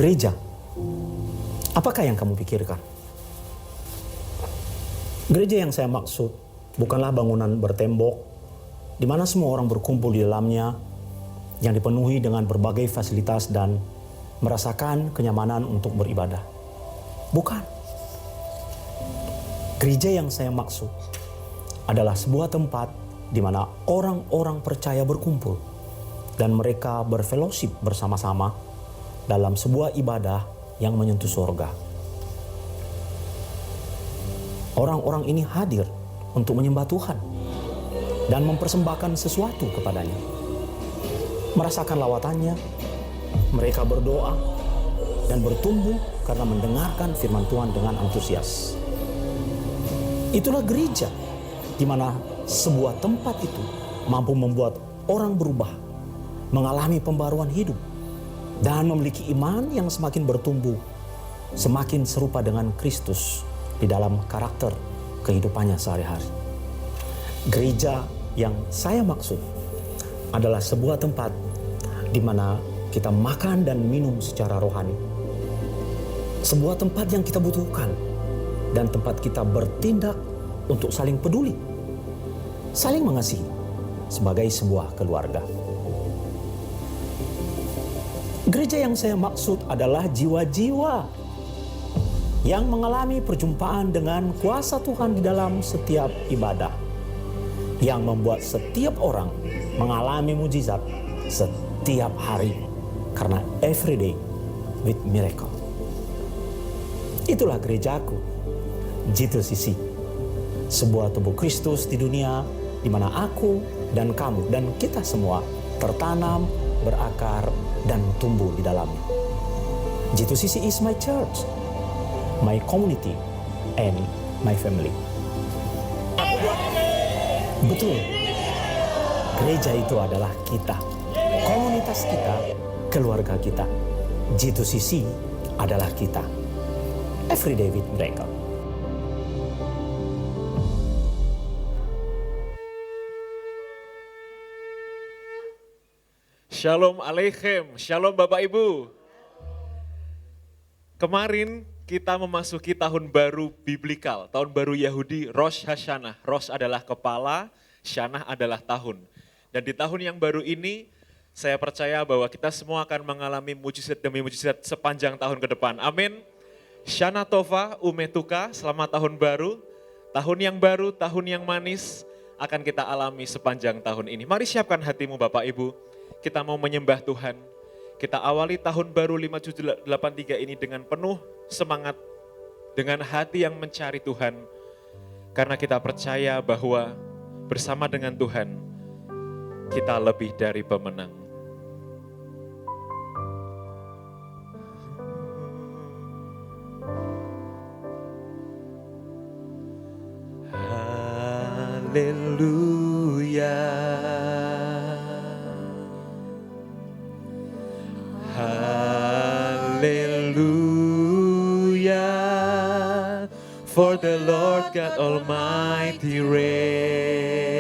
Gereja, apakah yang kamu pikirkan? Gereja yang saya maksud bukanlah bangunan bertembok di mana semua orang berkumpul di dalamnya, yang dipenuhi dengan berbagai fasilitas dan merasakan kenyamanan untuk beribadah. Bukan. Gereja yang saya maksud adalah sebuah tempat di mana orang-orang percaya berkumpul dan mereka berfellowship bersama-sama dalam sebuah ibadah yang menyentuh surga. Orang-orang ini hadir untuk menyembah Tuhan dan mempersembahkan sesuatu kepadanya. Merasakan lawatannya, mereka berdoa dan bertumbuh karena mendengarkan firman Tuhan dengan antusias. Itulah gereja, di mana sebuah tempat itu mampu membuat orang berubah, mengalami pembaruan hidup, dan memiliki iman yang semakin bertumbuh, semakin serupa dengan Kristus di dalam karakter kehidupannya sehari-hari. Gereja yang saya maksud adalah sebuah tempat di mana kita makan dan minum secara rohani. Sebuah tempat yang kita butuhkan dan tempat kita bertindak untuk saling peduli, saling mengasihi sebagai sebuah keluarga. Gereja yang saya maksud adalah jiwa-jiwa yang mengalami perjumpaan dengan kuasa Tuhan di dalam setiap ibadah, yang membuat setiap orang mengalami mujizat setiap hari, karena every day with miracle. Itulah gerejaku, G2CC, sebuah tubuh Kristus di dunia di mana aku dan kamu dan kita semua tertanam, berakar, dan tumbuh di dalamnya. G2CC is my church, my community, and my family. Betul, gereja itu adalah kita, komunitas kita, keluarga kita. G2CC adalah kita. Everyday with Miracle. Shalom Aleichem, Shalom Bapak Ibu. Kemarin kita memasuki tahun baru biblikal, tahun baru Yahudi, Rosh Hashanah. Rosh adalah kepala, Shanah adalah tahun. Dan di tahun yang baru ini, saya percaya bahwa kita semua akan mengalami mujizat demi mujizat sepanjang tahun ke depan. Amin. Shana Tova, Umetuka, selamat tahun baru. Tahun yang baru, tahun yang manis akan kita alami sepanjang tahun ini. Mari siapkan hatimu Bapak Ibu. Kita mau menyembah Tuhan. Kita awali tahun baru 5783 ini dengan penuh semangat, dengan hati yang mencari Tuhan. Karena kita percaya bahwa bersama dengan Tuhan, kita lebih dari pemenang. Haleluya. Hallelujah, for the Lord God Almighty reigns.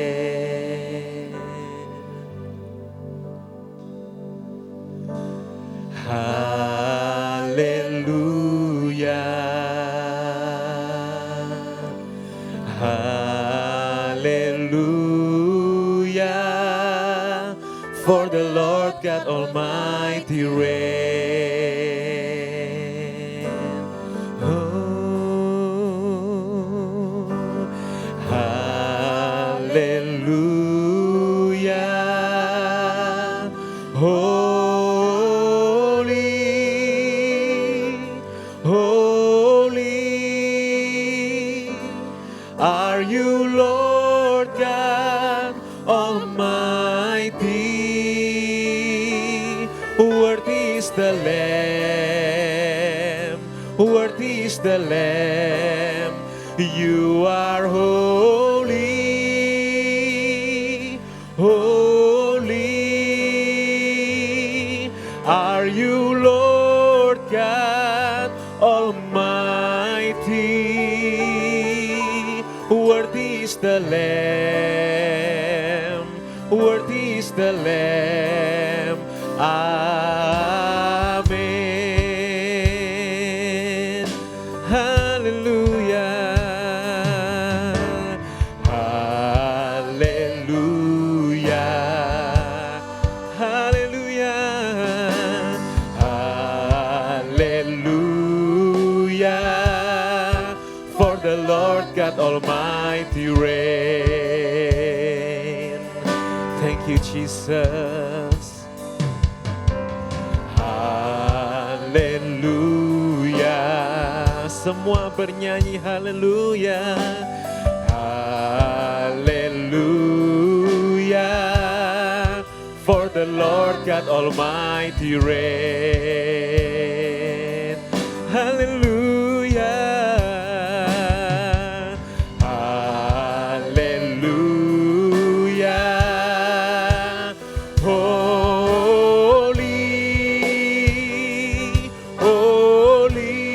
Hallelujah, hallelujah, for the Lord God Almighty reigns. Oh, hallelujah, holy, holy, are you Lord God Almighty? Worthy is the Lamb, worthy is the Lamb. You are holy, holy, are you Lord God Almighty? Worthy is the Lamb, worthy is the Lamb. Amen. haleluya, haleluya, haleluya, haleluya, for the Lord God Almighty reign. Thank you Jesus. Haleluya, semua bernyanyi haleluya, haleluya, for the Lord God Almighty reign. Haleluya, haleluya, holy, holy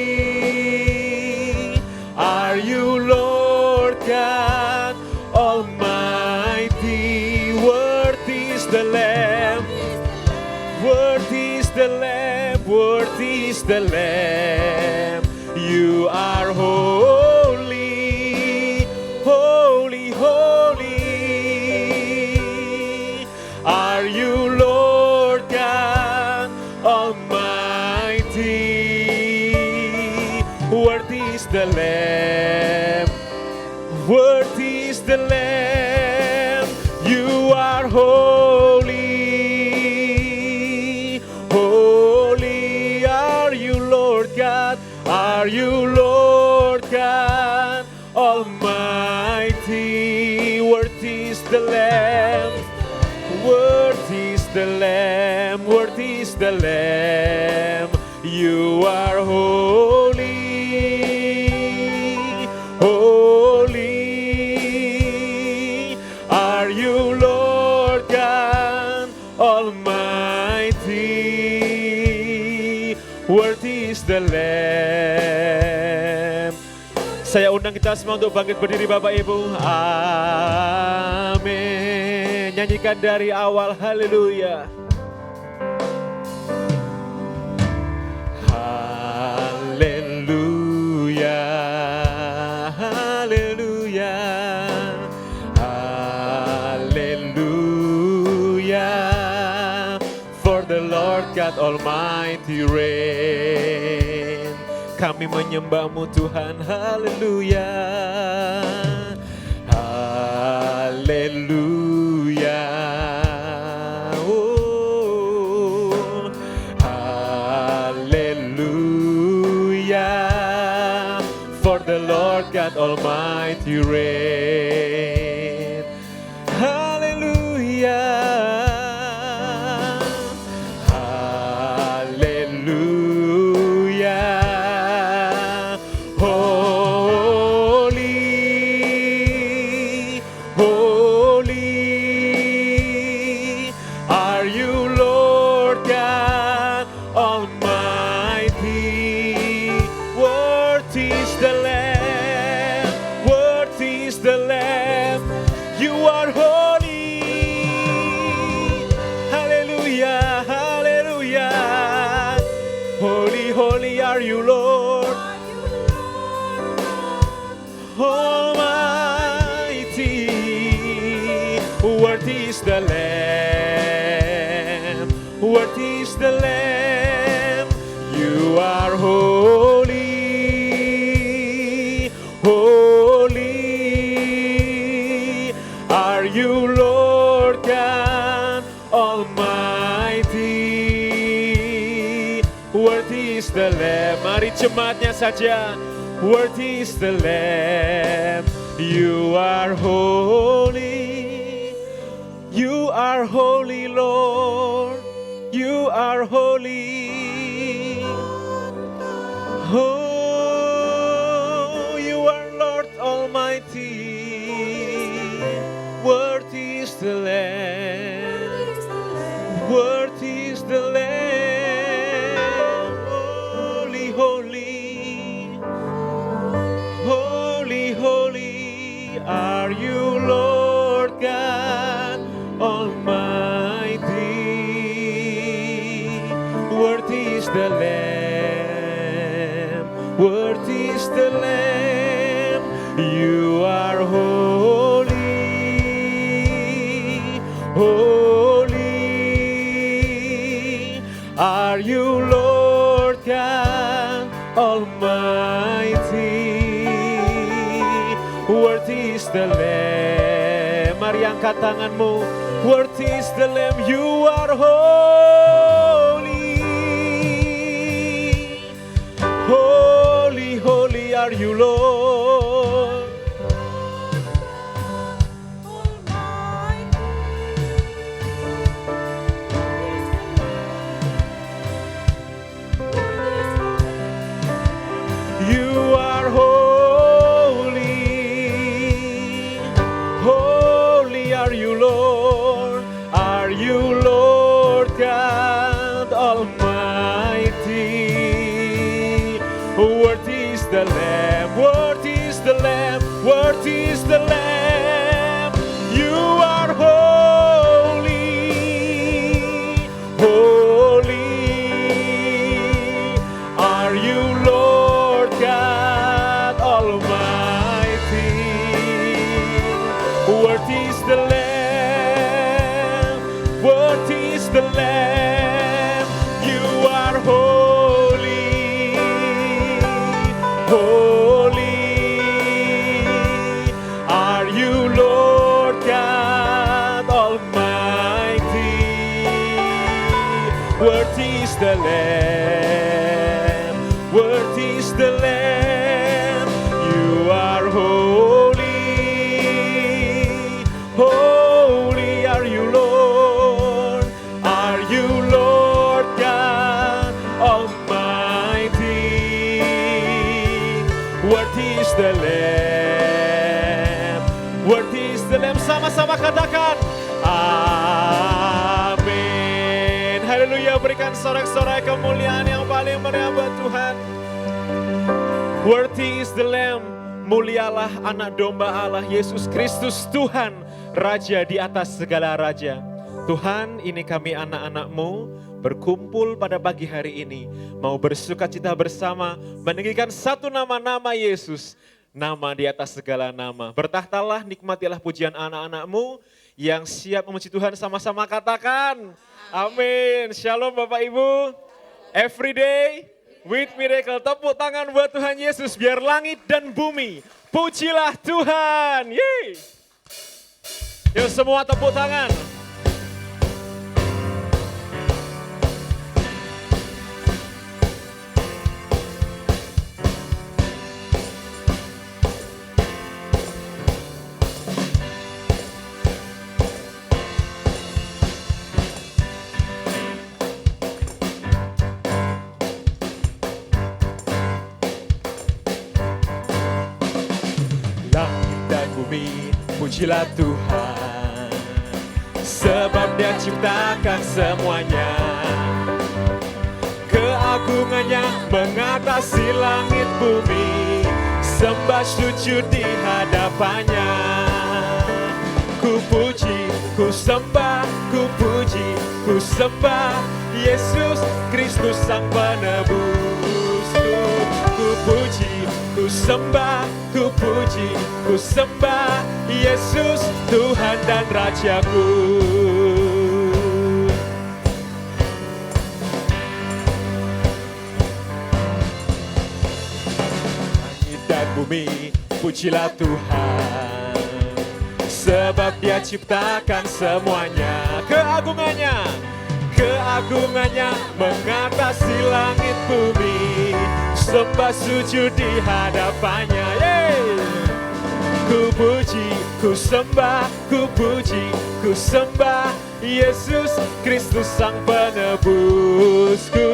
are you, Lord God Almighty. Worthy is the Lamb, worthy is the Lamb, worthy is the Lamb. You are holy, holy, holy are you, Lord God Almighty. Worthy is the Lamb, worthy is the Lamb. You are holy, holy are you, Lord God. Are you, Lord God Almighty? Worthy is the Lamb, worthy is the Lamb, worthy is the Lamb. You are holy, holy are you, Lord God Almighty. Worthy is the Lamb. Saya undang kita semua untuk bangkit berdiri Bapak Ibu. Amin. Nyanyikan dari awal haleluya. Haleluya, haleluya, haleluya, for the Lord God Almighty reign. Kami menyembahmu Tuhan, haleluya, haleluya, oh, haleluya, for the Lord God Almighty reign. Haleluya, haleluya, holy, holy are you, Lord God Almighty. Worthy is the Lamb, worthy is the Lamb. You are holy. Hallelujah, hallelujah. Holy, holy are you, Lord Almighty. Worthy is the Lamb, worthy is the Lamb. You are holy, holy are you, Lord God Almighty. Worthy is the Lamb. Mari jemaatnya saja. Worthy is the Lamb. You are holy. You are holy, Lord. You are holy. Oh, you are Lord Almighty. Worthy is the Lamb. Worthy is the Lamb. Holy, holy. Holy, holy are you, Lord God Almighty. Worthy is the Lamb, worthy is the Lamb. You are holy, holy. Are you Lord God Almighty? Worthy is the Lamb. Mari angkat tanganmu. Worthy is the Lamb. You are holy, holy, holy are you, Lord. You are holy, holy are you, Lord. Are you Lord God Almighty? Worthy is the Lamb, worthy is the Lamb, worthy is the Lamb. You are holy, holy. Are you Lord God Almighty? Worthy is the Lamb, worthy is the Lamb. You are holy, holy. Are you Lord God Almighty? Worthy is the Lamb, worthy is the Lamb. You are holy, holy are you, Lord. Are you Lord God Almighty? Worthy is the Lamb, worthy is the Lamb. Sama-sama katakan amin. Haleluya, berikan sorak-sorai kemuliaan yang paling meriah buat Tuhan. Worthy is the Lamb. Mulialah anak domba Allah Yesus Kristus, Tuhan Raja di atas segala raja. Tuhan, ini kami anak-anak-Mu berkumpul pada pagi hari ini, mau bersukacita bersama meninggikan satu nama-nama Yesus, nama di atas segala nama. Bertahtalah, nikmatilah pujian anak-anak-Mu yang siap memuji Tuhan. Sama-sama katakan amin. Shalom Bapak Ibu. Every day with miracle. Tepuk tangan buat Tuhan Yesus, biar langit dan bumi pujilah Tuhan. Yeay. Yuk semua tepuk tangan. Pujilah Tuhan, sebab Dia ciptakan semuanya. Keagungannya mengatasi langit bumi, sembah sujud di hadapannya. Ku puji, ku sembah, ku puji, ku sembah Yesus Kristus Sang Penebusku. Ku puji, ku sembah, ku puji, ku sembah Yesus Tuhan dan Rajaku. Langit dan bumi pujilah Tuhan, sebab Dia ciptakan semuanya. Keagungannya mengatasi langit bumi, sembah sujud di hadapannya. Ku puji, ku sembah, ku puji, ku sembah Yesus Kristus Sang Penebusku.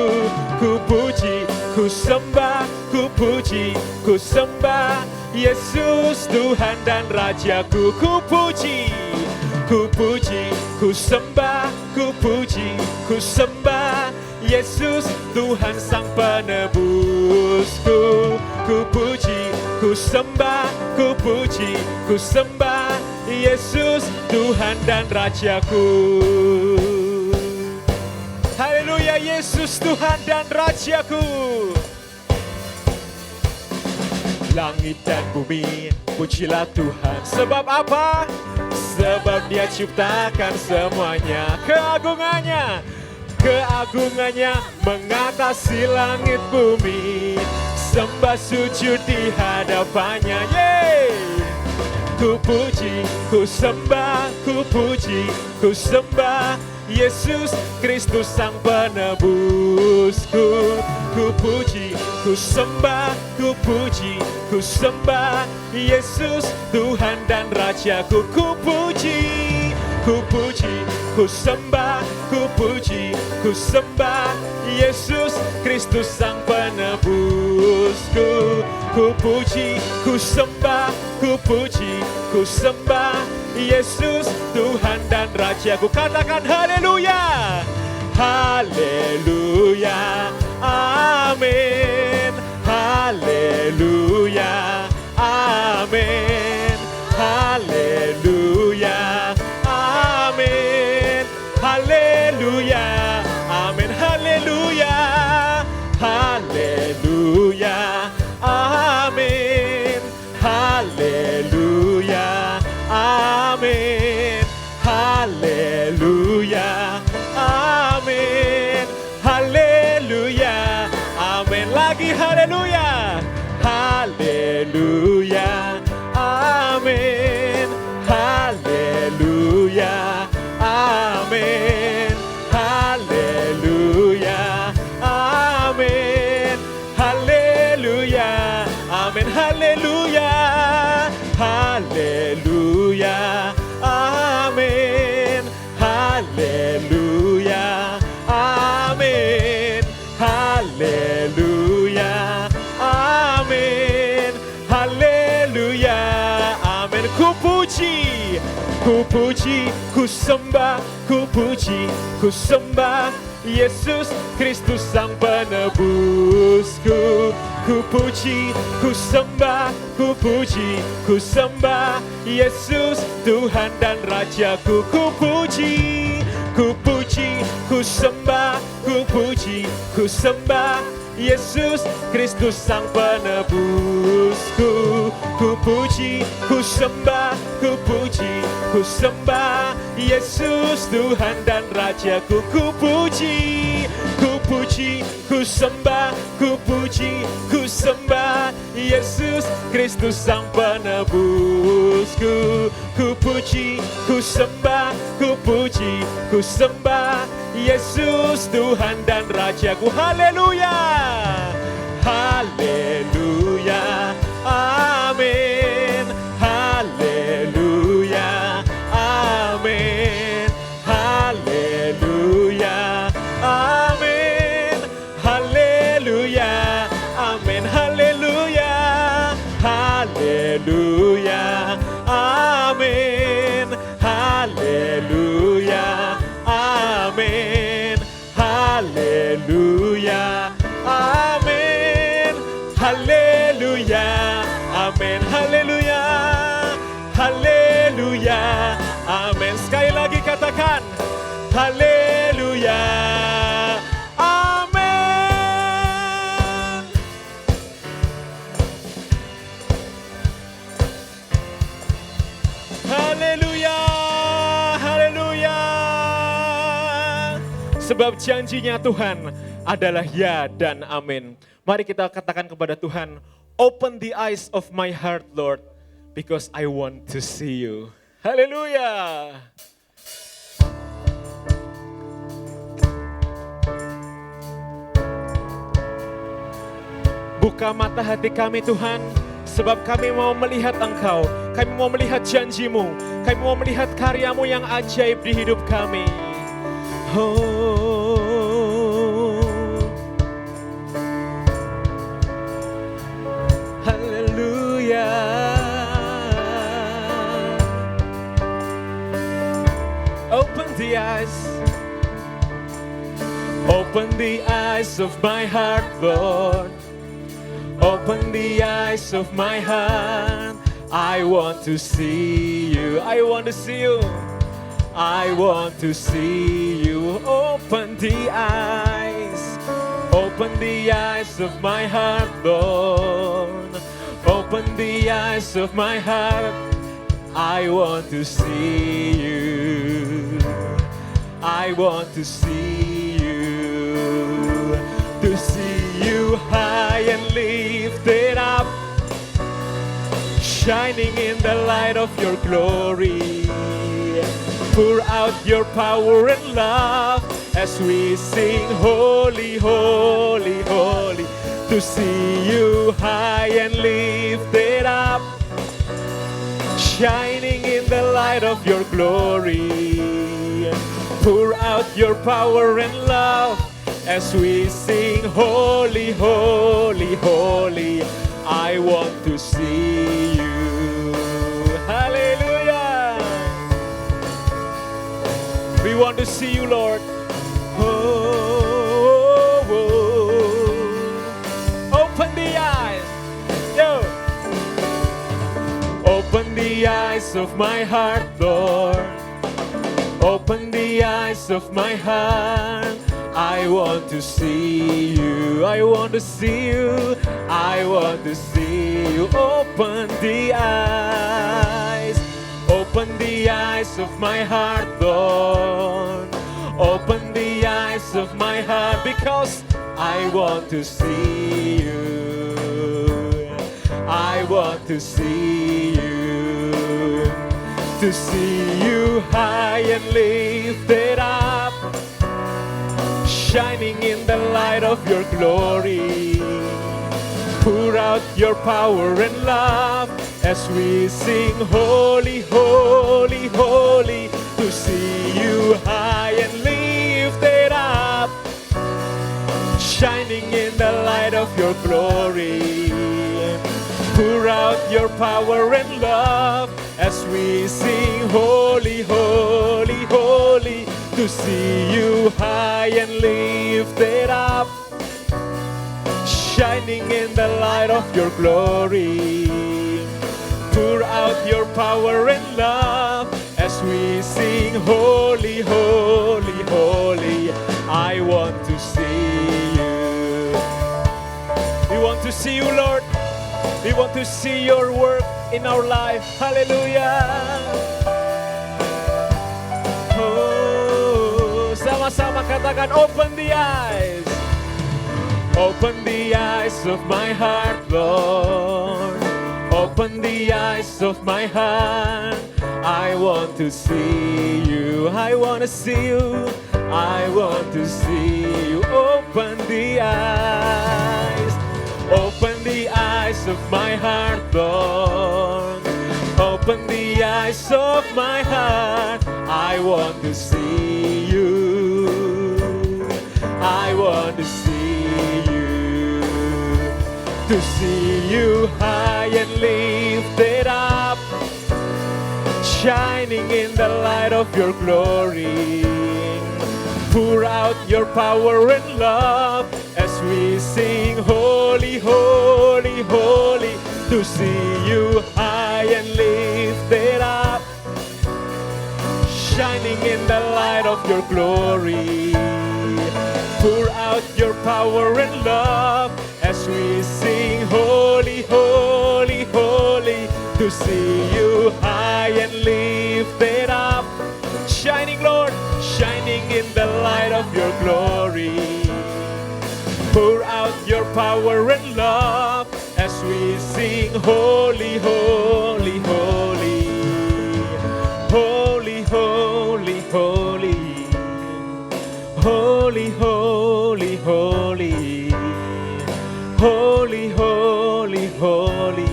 Ku puji, ku sembah, ku puji, ku sembah Yesus Tuhan dan Rajaku. Ku puji, ku puji, ku sembah, ku puji, ku sembah Yesus Tuhan Sang Penebusku. Ku puji, ku sembah, ku puji, ku sembah Yesus Tuhan dan Rajaku. Haleluya, Yesus Tuhan dan Rajaku. langit dan bumi, pujilah Tuhan. Sebab apa? Sebab Dia ciptakan semuanya. Keagungannya mengatasi langit bumi. Sembah sujud di hadapannya. Yeay! Ku puji, ku sembah, ku puji, ku sembah Yesus Kristus Sang Penebusku. Ku puji, ku sembah, ku puji, ku sembah Yesus Tuhan dan Rajaku. Ku puji, ku puji, ku sembah, ku puji, ku sembah Yesus Kristus Sang Penebusku. Ku puji, ku sembah, ku puji, ku sembah Yesus Tuhan dan Rajaku. Katakan haleluya, haleluya, amin, haleluya, amin, haleluya, amin, haleluya, amin, haleluya, haleluya, amin, haleluya, amin, haleluya, amin, haleluya, amin, lagi haleluya, haleluya, amin, haleluya, amin, haleluya, amin, haleluya, amin, haleluya, haleluya, amin, haleluya, amin, haleluya, amin, haleluya, amin. Ku puji, ku puji, ku sembah, ku puji, ku sembah Yesus Kristus Sang Penebusku. Ku puji, ku sembah, ku puji, ku sembah Yesus Tuhan dan Rajaku. Ku puji, ku puji, ku sembah, ku puji, ku sembah Yesus Kristus Sang Penebusku. Ku puji, ku sembah, ku puji, ku sembah Yesus Tuhan dan Rajaku. Ku puji, ku puji, ku sembah, ku puji, ku sembah Yesus Kristus Sang Penebusku. Ku puji, ku sembah, ku puji, ku sembah Yesus Tuhan dan Rajaku. Haleluya, haleluya, amin, haleluya, amin, haleluya, amin, haleluya, amin, haleluya, haleluya, amin, haleluya, amin, haleluya, amin, haleluya, amin, haleluya, haleluya, amin. Sekali lagi katakan haleluya, amin. Haleluya, haleluya. Sebab janjinya Tuhan adalah ya dan amin. Mari kita katakan kepada Tuhan, open the eyes of my heart, Lord, because I want to see you. Haleluya. Buka mata hati kami Tuhan, sebab kami mau melihat Engkau, kami mau melihat janji-Mu, kami mau melihat karya-Mu yang ajaib di hidup kami. Haleluya. Open the eyes of my heart, Lord. Open the eyes of my heart. I want to see you. I want to see you. I want to see you. Open the eyes. Open the eyes of my heart, Lord. Open Open the eyes of my heart. I want to see you. I want to see you. To see you high and lifted up, shining in the light of your glory. Pour out your power and love as we sing holy, holy, holy. To see you high and lifted up, shining in the light of your glory. Pour out your power and love as we sing holy, holy, holy. I want to see you. Hallelujah. We want to see you, Lord. Oh, open the eyes. Yo. Open the eyes of my heart, Lord. Open the eyes of my heart. I want to see you. I want to see you. I want to see you. Open the eyes. Open the eyes of my heart, Lord. Open the eyes of my heart, because I want to see you. I want to see you. To see you high and lifted up, shining in the light of your glory. Pour out your power and love as we sing holy, holy, holy. To see you high and lifted up, shining in the light of your glory. Pour out your power and love as we sing holy, holy, holy. To see you high and lifted up, shining in the light of your glory. Pour out your power and love as we sing holy, holy, holy. I want to see you. We want to see you, Lord. We want to see your work in our life. Hallelujah. Oh, sama-sama katakan, open the eyes. Open the eyes of my heart, Lord. Open the eyes of my heart. I want to see you. I want to see you. I want to see you. Open the eyes. Open the eyes of my heart, Lord. Open the eyes of my heart. I want to see you. I want to see you. To see you high and lifted up, shining in the light of your glory. Pour out your power and love as we sing holy, holy, holy. To see you high and lifted up, shining in the light of your glory. Pour out your power and love as we sing holy, holy, holy. To see you high and lifted up, shining, Lord, shining in the light of your glory. Pour out your power and love as we sing holy, holy, holy. Holy, holy, holy. Holy, holy, holy. Holy, holy, holy.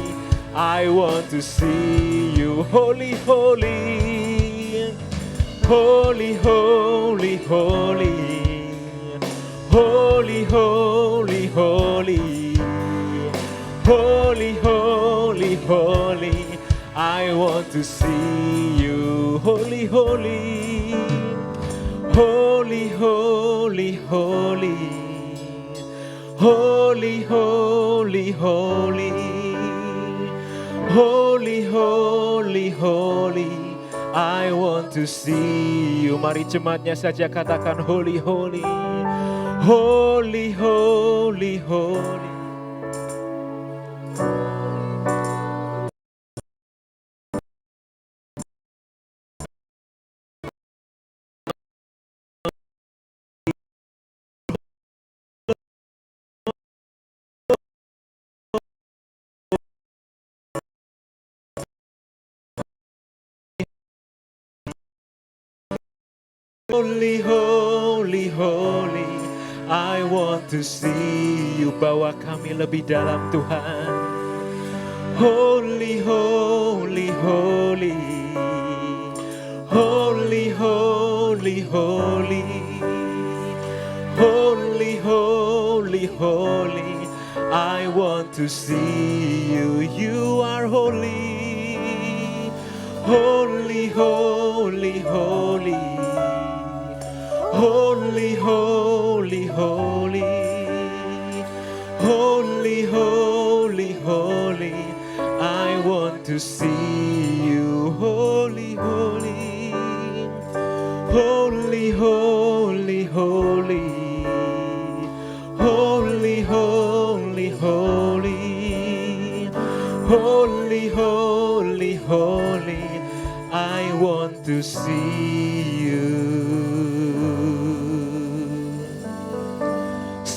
I want to see you. Holy, holy. Holy, holy, holy. Holy, holy, holy. Holy, holy, holy. I want to see you. Holy, holy. Holy, holy, holy. Holy, holy, holy. Holy, holy, holy. I want to see you. Mari jemaatnya saja katakan holy, holy. Holy, holy, holy. Holy, holy, holy, I want to see you. Bawa kami lebih dalam Tuhan. Holy, holy, holy, holy, holy, holy, holy, holy, holy, I want to see you. You are holy, holy, holy, holy, holy, holy, holy, holy, holy, holy, I want to see you. Holy, holy, holy, holy, holy, holy, holy, holy, holy, holy, holy, I want to see you.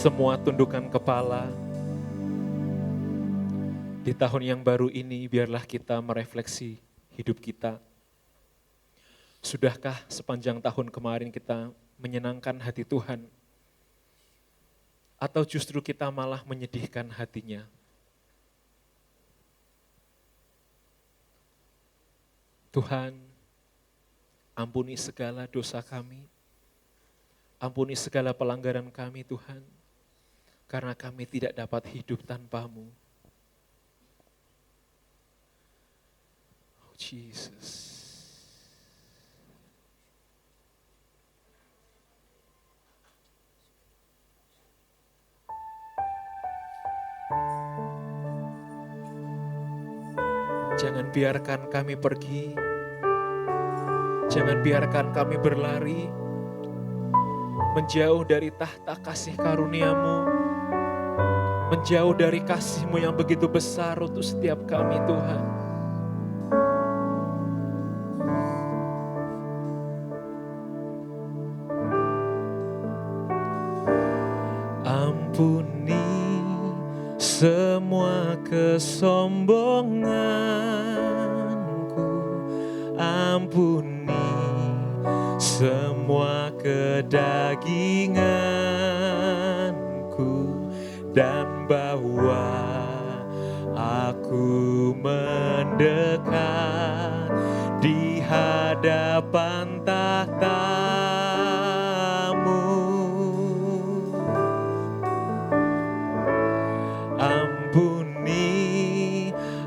Semua tundukkan kepala. Di tahun yang baru ini biarlah kita merefleksi hidup kita. Sudahkah sepanjang tahun kemarin kita menyenangkan hati Tuhan? Atau justru kita malah menyedihkan hatinya? Tuhan, ampuni segala dosa kami. Ampuni segala pelanggaran kami Tuhan. Karena kami tidak dapat hidup tanpa-Mu. Jesus. Jangan biarkan kami pergi. Jangan biarkan kami berlari menjauh dari tahta kasih karunia-Mu, menjauh dari kasih-Mu yang begitu besar untuk setiap kami Tuhan. Ampuni semua kesombonganku, ampuni semua kedaginganku, dan bawa aku mendekat di hadapan tahta-Mu. Ampuni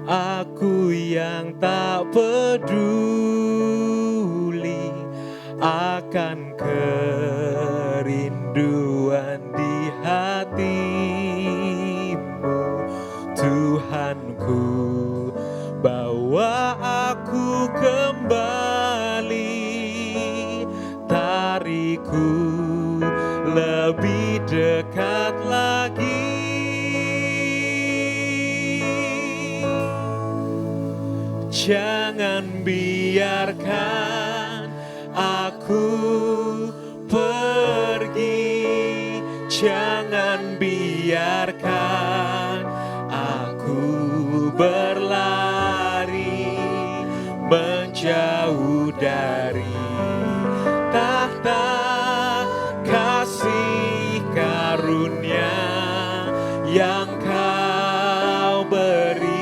aku yang tak peduli akan kerinduan di hati-Mu. Tuhanku, bawa aku kembali, tariku lebih dekat lagi. Jangan biarkan aku pergi, jangan biarkan aku berlari menjauh dari tahta kasih karunia yang Kau beri.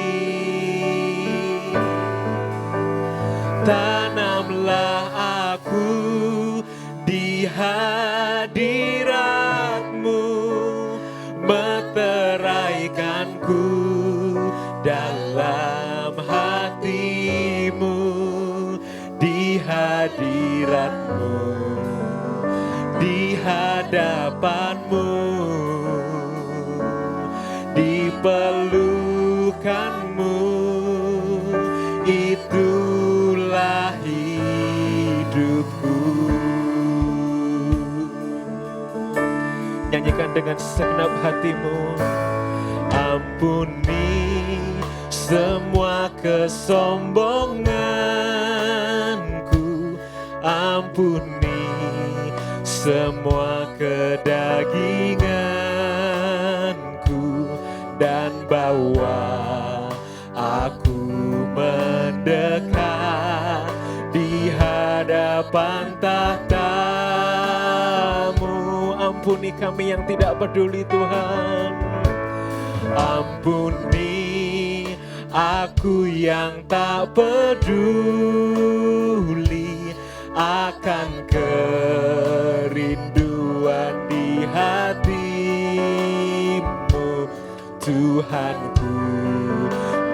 Tanamlah aku di hadirat-Mu, meteraikanku dalam hati-Mu, di hadirat-Mu, di hadapan-Mu, di pelukan-Mu, itulah hidupku. Nyanyikan dengan segenap hatimu. Ampuni semua kesombonganku, ampuni semua kedaginganku, dan bawa aku mendekat di hadapan tahta kami yang tidak peduli Tuhan. Ampuni aku yang tak peduli akan kerinduan di hatimu. Tuhanku,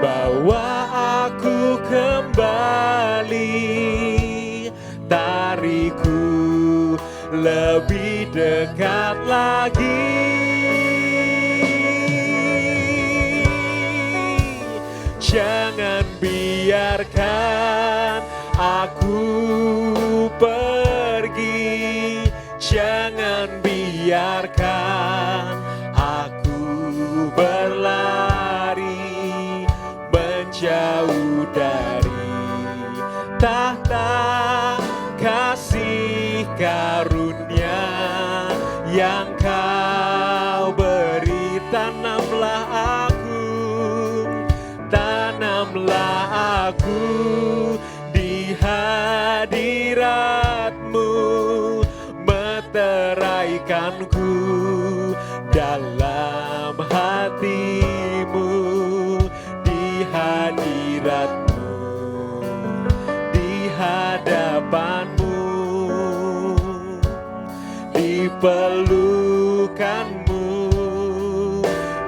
bawa aku kembali, tariku lebih dekat lagi. Jangan biarkan aku pergi, jangan biarkan aku berlari menjauh dari tahta kasih karunia yang kau beri. Tanamlah aku di hadirat-Mu, meteraikanku dalam hati-Mu, di hadirat-Mu, di hadapan-Mu, di pelukan-Mu,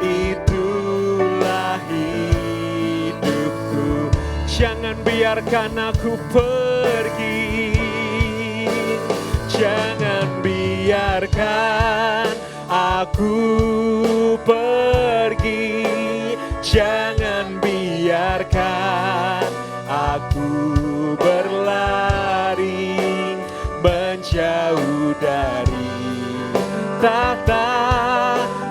itulah hidupku. Jangan biarkan aku pergi, jangan biarkan aku pergi, jangan biarkan aku berlari menjauh dari tahta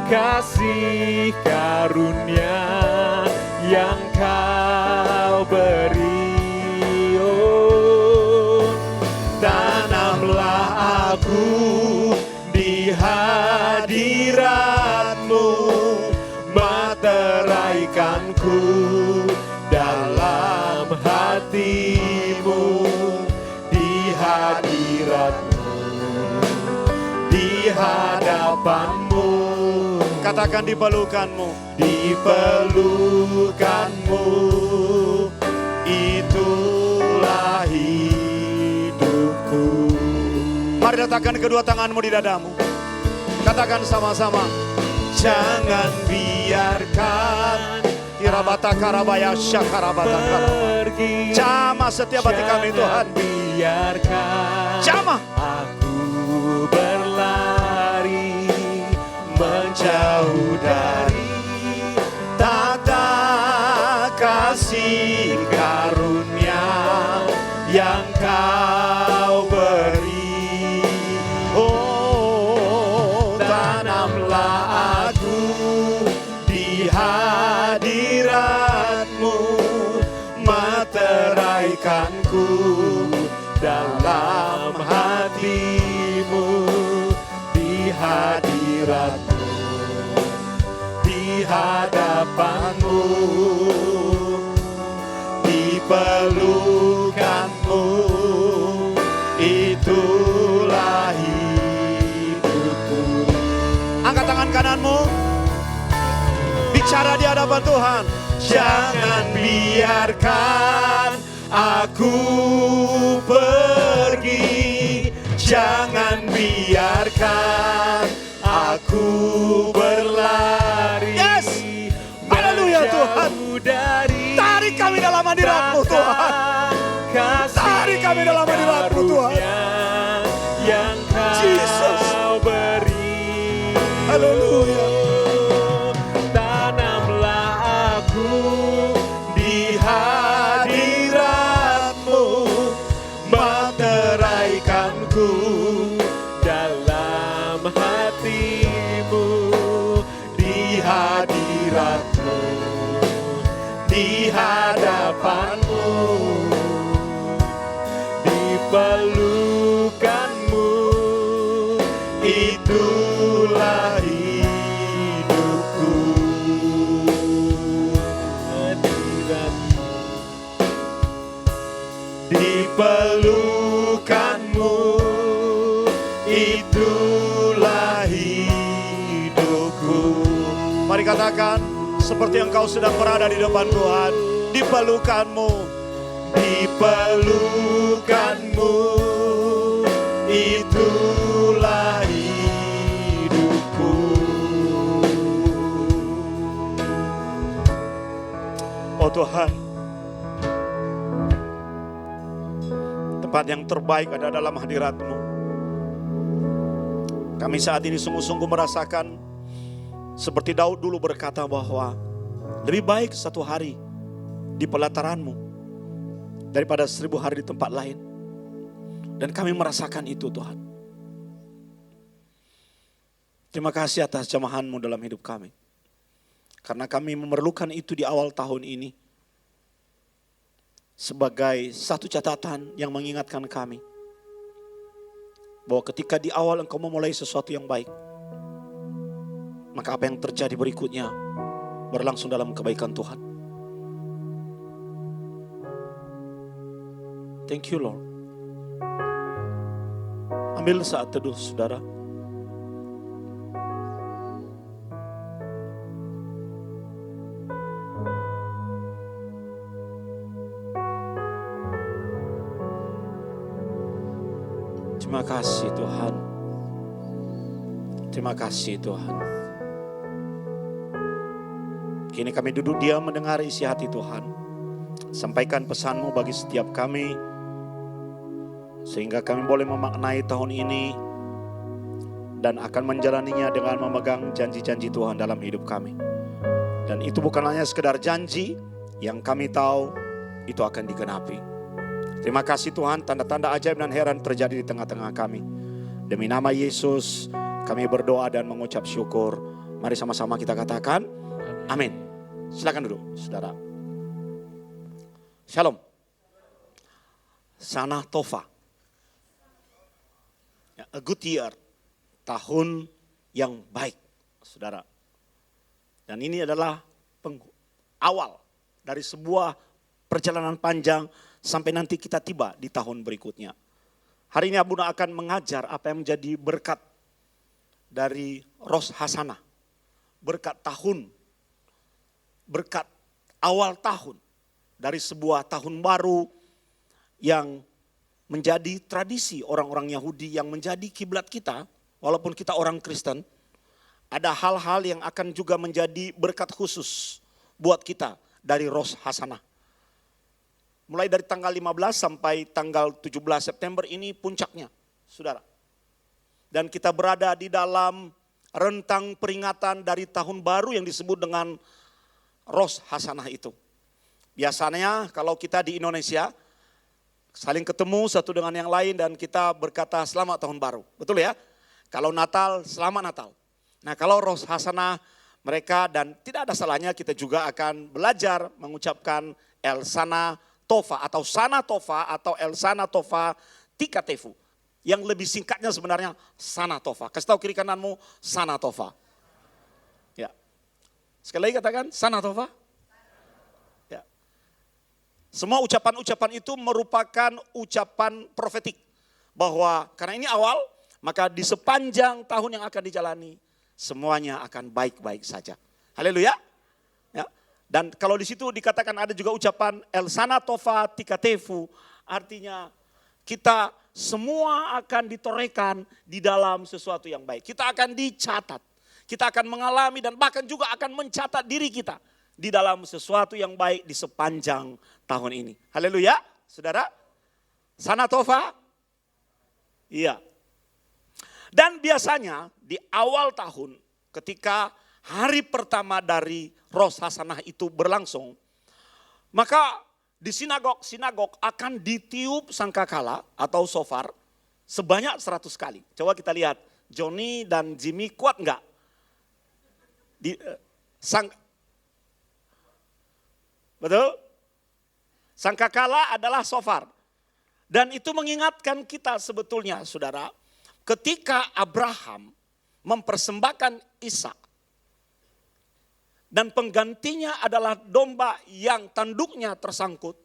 kasih karunia yang kau beri. Oh, tanamlah aku di hadirat-Mu, meteraikanku dalam hati-Mu, di hadirat-Mu, di hadapan-Mu. Katakan di pelukan-Mu. Di pelukan-Mu, itulah hidupku. Mari letakkan kedua tanganmu di dadamu. Katakan sama-sama. Jangan biarkan Kirabata karabaya syakarabata karabaya. Jamah setiap hati kami Tuhan. Biarkan Jamah aku berlari menjauh dari tahta kasih karunia yang kau beri. Oh, tanamlah aku di hadirat-Mu, meteraikanku dalam hati-Mu, di hadirat-Mu, di hadapan-Mu, di pelukan-Mu, itulah hidupku. angkat tangan kananmu. Bicara di hadapan Tuhan. Jangan biarkan aku pergi, jangan biarkan aku berlari. Yes, haleluya Tuhan. Dari Tarik kami dalam hadirat-Mu Tuhan. Tarik kami dalam hadirat-Mu Tuhan. Yang Jesus. kau beri. Haleluya. Tanamlah aku di hadirat-Mu, meteraikanku dalam hati-Mu, di hadirat-Mu, di hadapan-Mu, di pelukan-Mu, itulah hidupku. Hadirat-Mu, di pelukan-Mu, itulah hidupku. katakan, seperti engkau sedang berada di depan Tuhan, di pelukanmu, di pelukanmu, itulah hidupku. Oh Tuhan, tempat yang terbaik ada dalam hadirat-Mu. Kami saat ini sungguh-sungguh merasakan seperti Daud dulu berkata bahwa lebih baik satu hari di pelataran-Mu daripada 1000 hari di tempat lain. Dan kami merasakan itu Tuhan. Terima kasih atas jamahan-Mu dalam hidup kami. Karena kami memerlukan itu di awal tahun ini. Sebagai satu catatan yang mengingatkan kami. Bahwa ketika di awal engkau memulai sesuatu yang baik, maka apa yang terjadi berikutnya berlangsung dalam kebaikan Tuhan. Thank you Lord. Ambil saat teduh saudara. Terima kasih Tuhan. Terima kasih Tuhan. Kini kami duduk diam mendengar isi hati Tuhan. Sampaikan pesan-Mu bagi setiap kami. Sehingga kami boleh memaknai tahun ini. Dan akan menjalaninya dengan memegang janji-janji Tuhan dalam hidup kami. Dan itu bukan hanya sekedar janji. Yang kami tahu itu akan digenapi. Terima kasih Tuhan, tanda-tanda ajaib dan heran terjadi di tengah-tengah kami. Demi nama Yesus, kami berdoa dan mengucap syukur. Mari sama-sama kita katakan, amin. Silakan duduk, saudara. Shalom. Sana Tova. A good year. Tahun yang baik, saudara. Dan ini adalah awal dari sebuah perjalanan panjang sampai nanti kita tiba di tahun berikutnya. Hari ini Abuna akan mengajar apa yang menjadi berkat dari Rosh Hashanah. Berkat tahun. Berkat awal tahun. Dari sebuah tahun baru yang menjadi tradisi orang-orang Yahudi yang menjadi kiblat kita. Walaupun kita orang Kristen. Ada hal-hal yang akan juga menjadi berkat khusus buat kita dari Rosh Hashanah. Mulai dari tanggal 15 sampai tanggal 17 September ini puncaknya, saudara. Dan kita berada di dalam rentang peringatan dari tahun baru yang disebut dengan Rosh Hashanah itu. Biasanya kalau kita di Indonesia saling ketemu satu dengan yang lain dan kita berkata selamat tahun baru. Betul ya? Kalau Natal, selamat Natal. Nah kalau Rosh Hashanah mereka dan tidak ada salahnya kita juga akan belajar mengucapkan El Sana Tova atau Sana Tova atau El Sana Tova Tikatefu. Yang lebih singkatnya sebenarnya Sana Tova. Kasih tahu kiri kananmu Sana Tova. Ya. Sekali lagi katakan Sana Tova. Ya. Semua ucapan-ucapan itu merupakan ucapan profetik. Bahwa karena ini awal, maka di sepanjang tahun yang akan dijalani semuanya akan baik-baik saja. Haleluya. Ya. Dan kalau di situ dikatakan ada juga ucapan El Sana Tova Tikatefu, artinya kita semua akan ditorekan di dalam sesuatu yang baik. Kita akan dicatat, kita akan mengalami dan bahkan juga akan mencatat diri kita di dalam sesuatu yang baik di sepanjang tahun ini. Haleluya, saudara. Sana Tova, iya. Dan biasanya di awal tahun ketika hari pertama dari Rosh Hashanah itu berlangsung, maka di sinagog akan ditiup sangkakala atau shofar sebanyak 100 kali. Coba kita lihat, Johnny dan Jimmy kuat enggak? Betul? Sangkakala adalah shofar. Dan itu mengingatkan kita sebetulnya saudara, ketika Abraham mempersembahkan Ishak, dan penggantinya adalah domba yang tanduknya tersangkut.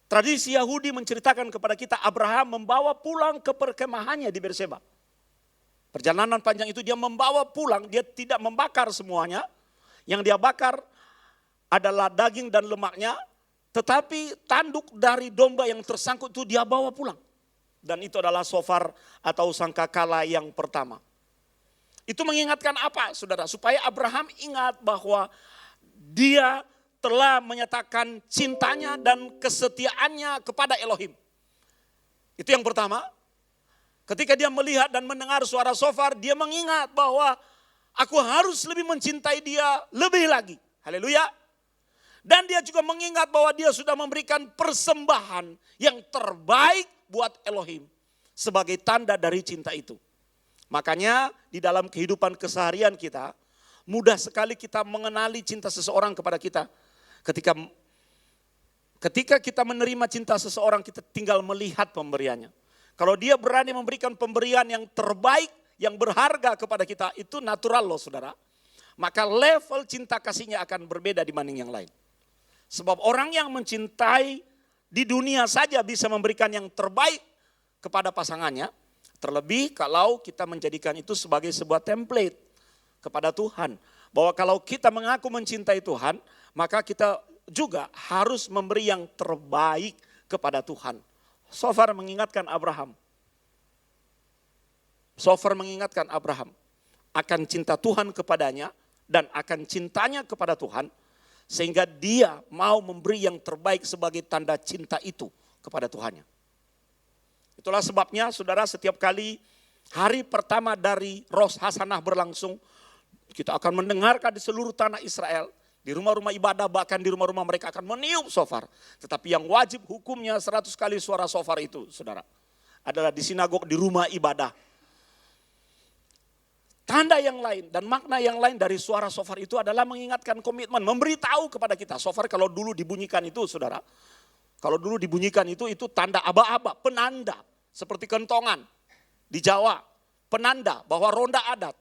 Tradisi Yahudi menceritakan kepada kita Abraham membawa pulang ke perkemahannya di Berseba. Perjalanan panjang itu dia membawa pulang, dia tidak membakar semuanya. Yang dia bakar adalah daging dan lemaknya, tetapi tanduk dari domba yang tersangkut itu dia bawa pulang. Dan itu adalah shofar atau sangkakala yang pertama. Itu mengingatkan apa, saudara? Supaya Abraham ingat bahwa dia telah menyatakan cintanya dan kesetiaannya kepada Elohim. Itu yang pertama. Ketika dia melihat dan mendengar suara shofar, dia mengingat bahwa aku harus lebih mencintai dia lebih lagi. Haleluya. Dan dia juga mengingat bahwa dia sudah memberikan persembahan yang terbaik buat Elohim sebagai tanda dari cinta itu. Makanya di dalam kehidupan keseharian kita, mudah sekali kita mengenali cinta seseorang kepada kita. Ketika kita menerima cinta seseorang, kita tinggal melihat pemberiannya. Kalau dia berani memberikan pemberian yang terbaik, yang berharga kepada kita, itu natural loh saudara. Maka level cinta kasihnya akan berbeda dibanding yang lain. Sebab orang yang mencintai di dunia saja bisa memberikan yang terbaik kepada pasangannya. Terlebih kalau kita menjadikan itu sebagai sebuah template kepada Tuhan. Bahwa kalau kita mengaku mencintai Tuhan, maka kita juga harus memberi yang terbaik kepada Tuhan. Shofar mengingatkan Abraham. Shofar mengingatkan Abraham akan cinta Tuhan kepadanya dan akan cintanya kepada Tuhan. Sehingga dia mau memberi yang terbaik sebagai tanda cinta itu kepada Tuhannya. Itulah sebabnya saudara, setiap kali hari pertama dari Rosh Hasanah berlangsung, kita akan mendengarkan di seluruh tanah Israel, di rumah-rumah ibadah, bahkan di rumah-rumah mereka akan meniup shofar. Tetapi yang wajib hukumnya 100 kali suara shofar itu saudara, adalah di sinagog, di rumah ibadah. Tanda yang lain dan makna yang lain dari suara shofar itu adalah mengingatkan komitmen, memberitahu kepada kita. Shofar kalau dulu dibunyikan itu saudara, kalau dulu dibunyikan itu tanda aba-aba, penanda. Seperti kentongan di Jawa, penanda bahwa ronda ada.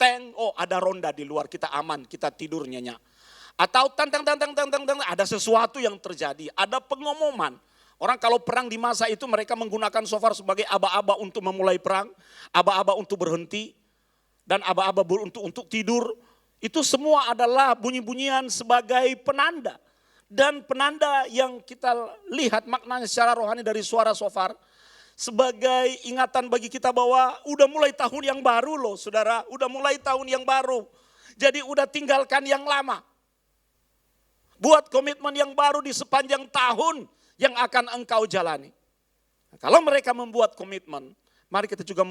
Ada ronda di luar, kita aman, kita tidur nyenyak. Atau tang, ada sesuatu yang terjadi, ada pengumuman. Orang kalau perang di masa itu mereka menggunakan shofar sebagai aba-aba untuk memulai perang, aba-aba untuk berhenti, dan aba-aba untuk tidur. Itu semua adalah bunyi-bunyian sebagai penanda. Dan penanda yang kita lihat maknanya secara rohani dari suara shofar sebagai ingatan bagi kita bahwa udah mulai tahun yang baru loh saudara, udah mulai tahun yang baru. Jadi udah tinggalkan yang lama. Buat komitmen yang baru di sepanjang tahun yang akan engkau jalani. Nah, kalau mereka membuat komitmen, mari kita juga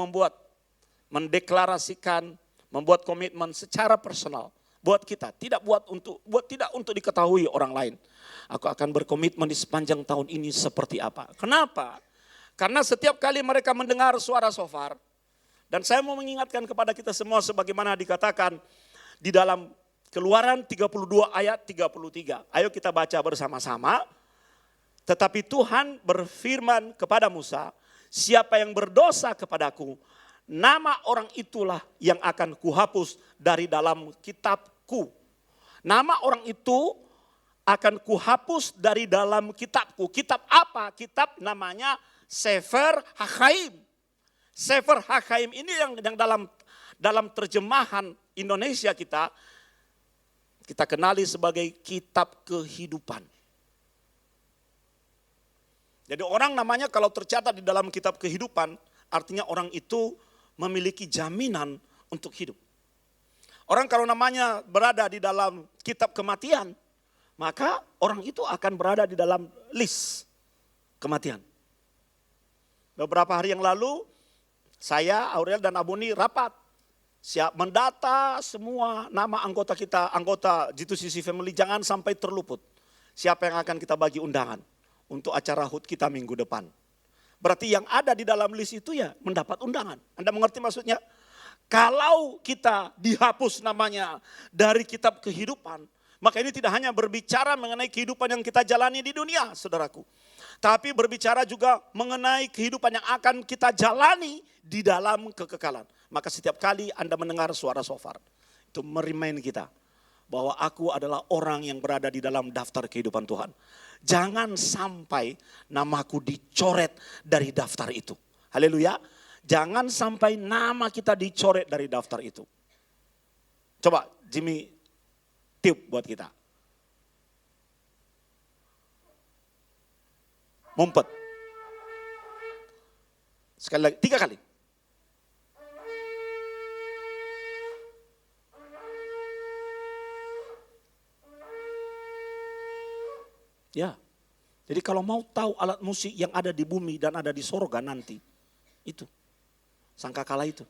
mendeklarasikan, membuat komitmen secara personal. Buat kita, tidak untuk diketahui orang lain. Aku akan berkomitmen di sepanjang tahun ini seperti apa. Kenapa? Karena setiap kali mereka mendengar suara shofar, dan saya mau mengingatkan kepada kita semua sebagaimana dikatakan di dalam Keluaran 32 ayat 33. Ayo kita baca bersama-sama. Tetapi Tuhan berfirman kepada Musa, siapa yang berdosa kepadaku, nama orang itulah yang akan kuhapus dari dalam kitabku. Nama orang itu akan kuhapus dari dalam kitabku. Kitab apa? Kitab namanya Sefer HaChaim. Sefer HaChaim ini yang dalam terjemahan Indonesia kita kenali sebagai kitab kehidupan. Jadi orang namanya kalau tercatat di dalam kitab kehidupan, artinya orang itu memiliki jaminan untuk hidup. Orang kalau namanya berada di dalam kitab kematian, maka orang itu akan berada di dalam list kematian. Beberapa hari yang lalu, saya, Aurel dan Abuni rapat. Siap mendata semua nama anggota kita, anggota G2CC Family, jangan sampai terluput. Siapa yang akan kita bagi undangan untuk acara HUT kita minggu depan. Berarti yang ada di dalam list itu ya mendapat undangan. Anda mengerti maksudnya? Kalau kita dihapus namanya dari kitab kehidupan, maka ini tidak hanya berbicara mengenai kehidupan yang kita jalani di dunia, saudaraku. Tapi berbicara juga mengenai kehidupan yang akan kita jalani di dalam kekekalan. Maka setiap kali Anda mendengar suara shofar, itu merimain kita bahwa aku adalah orang yang berada di dalam daftar kehidupan Tuhan. Jangan sampai namaku dicoret dari daftar itu. Haleluya. Jangan sampai nama kita dicoret dari daftar itu. Coba Jimmy tiup buat kita. Mumpet. Sekali lagi, 3 kali. Ya, jadi kalau mau tahu alat musik yang ada di bumi dan ada di sorga nanti, itu, sangkakala itu.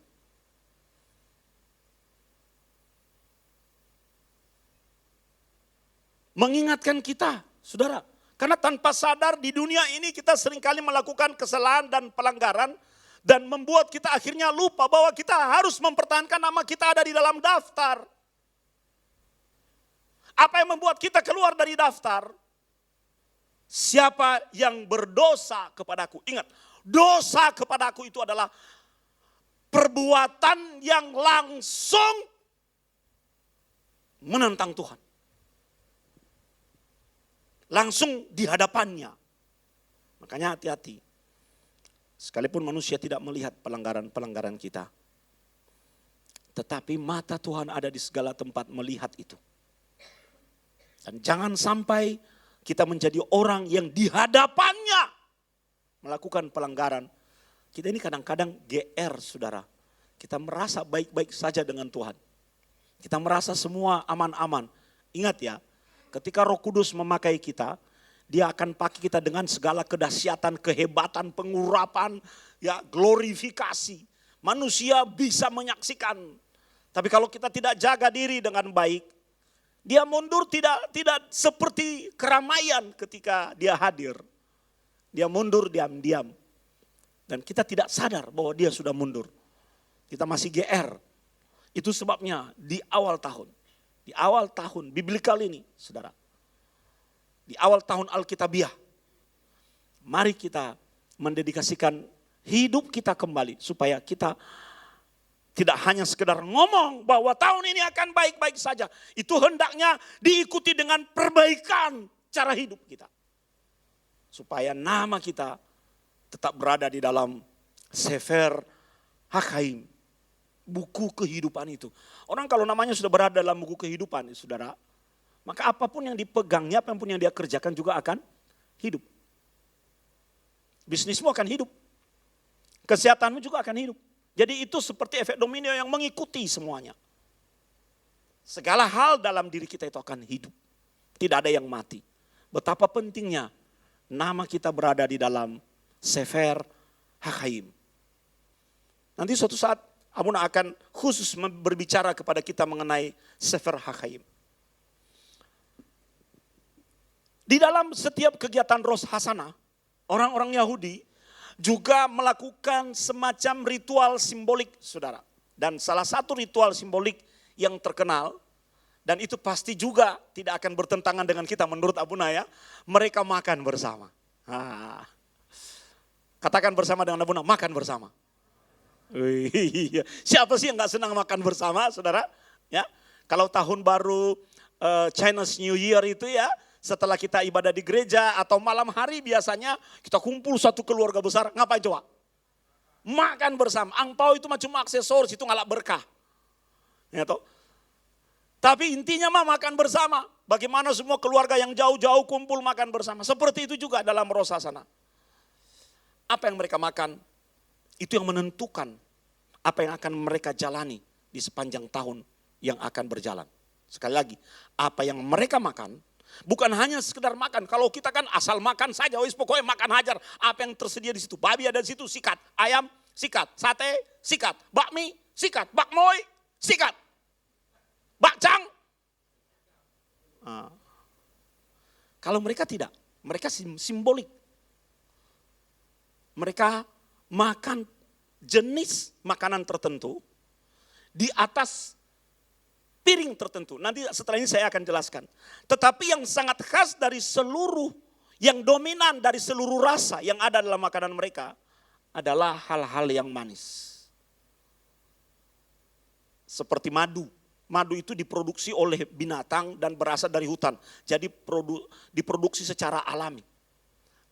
Mengingatkan kita, saudara, karena tanpa sadar di dunia ini kita seringkali melakukan kesalahan dan pelanggaran dan membuat kita akhirnya lupa bahwa kita harus mempertahankan nama kita ada di dalam daftar. Apa yang membuat kita keluar dari daftar? Siapa yang berdosa kepadaku? Ingat, dosa kepadaku itu adalah perbuatan yang langsung menentang Tuhan. Langsung di hadapannya. Makanya hati-hati. Sekalipun manusia tidak melihat pelanggaran-pelanggaran kita. Tetapi mata Tuhan ada di segala tempat melihat itu. Dan jangan sampai kita menjadi orang yang di hadapannya melakukan pelanggaran. Kita ini kadang-kadang GR, saudara. Kita merasa baik-baik saja dengan Tuhan. Kita merasa semua aman-aman. Ingat ya, ketika Roh Kudus memakai kita, Dia akan pakai kita dengan segala kedahsyatan, kehebatan, pengurapan, ya, glorifikasi. Manusia bisa menyaksikan. Tapi kalau kita tidak jaga diri dengan baik, dia mundur tidak seperti keramaian ketika dia hadir. Dia mundur diam-diam. Dan kita tidak sadar bahwa dia sudah mundur. Kita masih GR. Itu sebabnya di awal tahun. Di awal tahun biblikal ini, saudara. Di awal tahun Alkitabiah. Mari kita mendedikasikan hidup kita kembali. Supaya kita tidak hanya sekedar ngomong bahwa tahun ini akan baik-baik saja. Itu hendaknya diikuti dengan perbaikan cara hidup kita. Supaya nama kita tetap berada di dalam Sefer Hakaim. Buku kehidupan itu. Orang kalau namanya sudah berada dalam buku kehidupan, saudara. Maka apapun yang dipegangnya, apapun yang dia kerjakan juga akan hidup. Bisnismu akan hidup. Kesehatanmu juga akan hidup. Jadi itu seperti efek domino yang mengikuti semuanya. Segala hal dalam diri kita itu akan hidup. Tidak ada yang mati. Betapa pentingnya nama kita berada di dalam Sefer Hakaim. Nanti suatu saat Abuna akan khusus berbicara kepada kita mengenai Sefer Hakaim. Di dalam setiap kegiatan Rosh Hashanah, orang-orang Yahudi juga melakukan semacam ritual simbolik, saudara. Dan salah satu ritual simbolik yang terkenal, dan itu pasti juga tidak akan bertentangan dengan kita menurut Abuna ya, mereka makan bersama. Katakan bersama dengan Abuna, makan bersama. Siapa sih yang gak senang makan bersama, saudara? Ya, kalau tahun baru Chinese New Year itu ya, setelah kita ibadah di gereja atau malam hari biasanya kita kumpul satu keluarga besar, ngapain coba? Makan bersama. Angpau itu cuma aksesoris, itu ngalak berkah. Ya toh? Tapi intinya makan bersama. Bagaimana semua keluarga yang jauh-jauh kumpul makan bersama. Seperti itu juga dalam Rosh Hashanah. Apa yang mereka makan, itu yang menentukan apa yang akan mereka jalani di sepanjang tahun yang akan berjalan. Sekali lagi, apa yang mereka makan, bukan hanya sekedar makan. Kalau kita kan asal makan saja, pokoknya makan hajar. Apa yang tersedia di situ? Babi ada di situ, sikat. Ayam, sikat. Sate, sikat. Bakmi, sikat. Bakmoy, sikat. Bakcang. Kalau mereka tidak, mereka simbolik. Mereka makan jenis makanan tertentu di atas piring tertentu. Nanti setelah ini saya akan jelaskan. Tetapi yang sangat khas dari seluruh, yang dominan dari seluruh rasa yang ada dalam makanan mereka adalah hal-hal yang manis. Seperti madu. Madu itu diproduksi oleh binatang dan berasal dari hutan. Jadi diproduksi secara alami.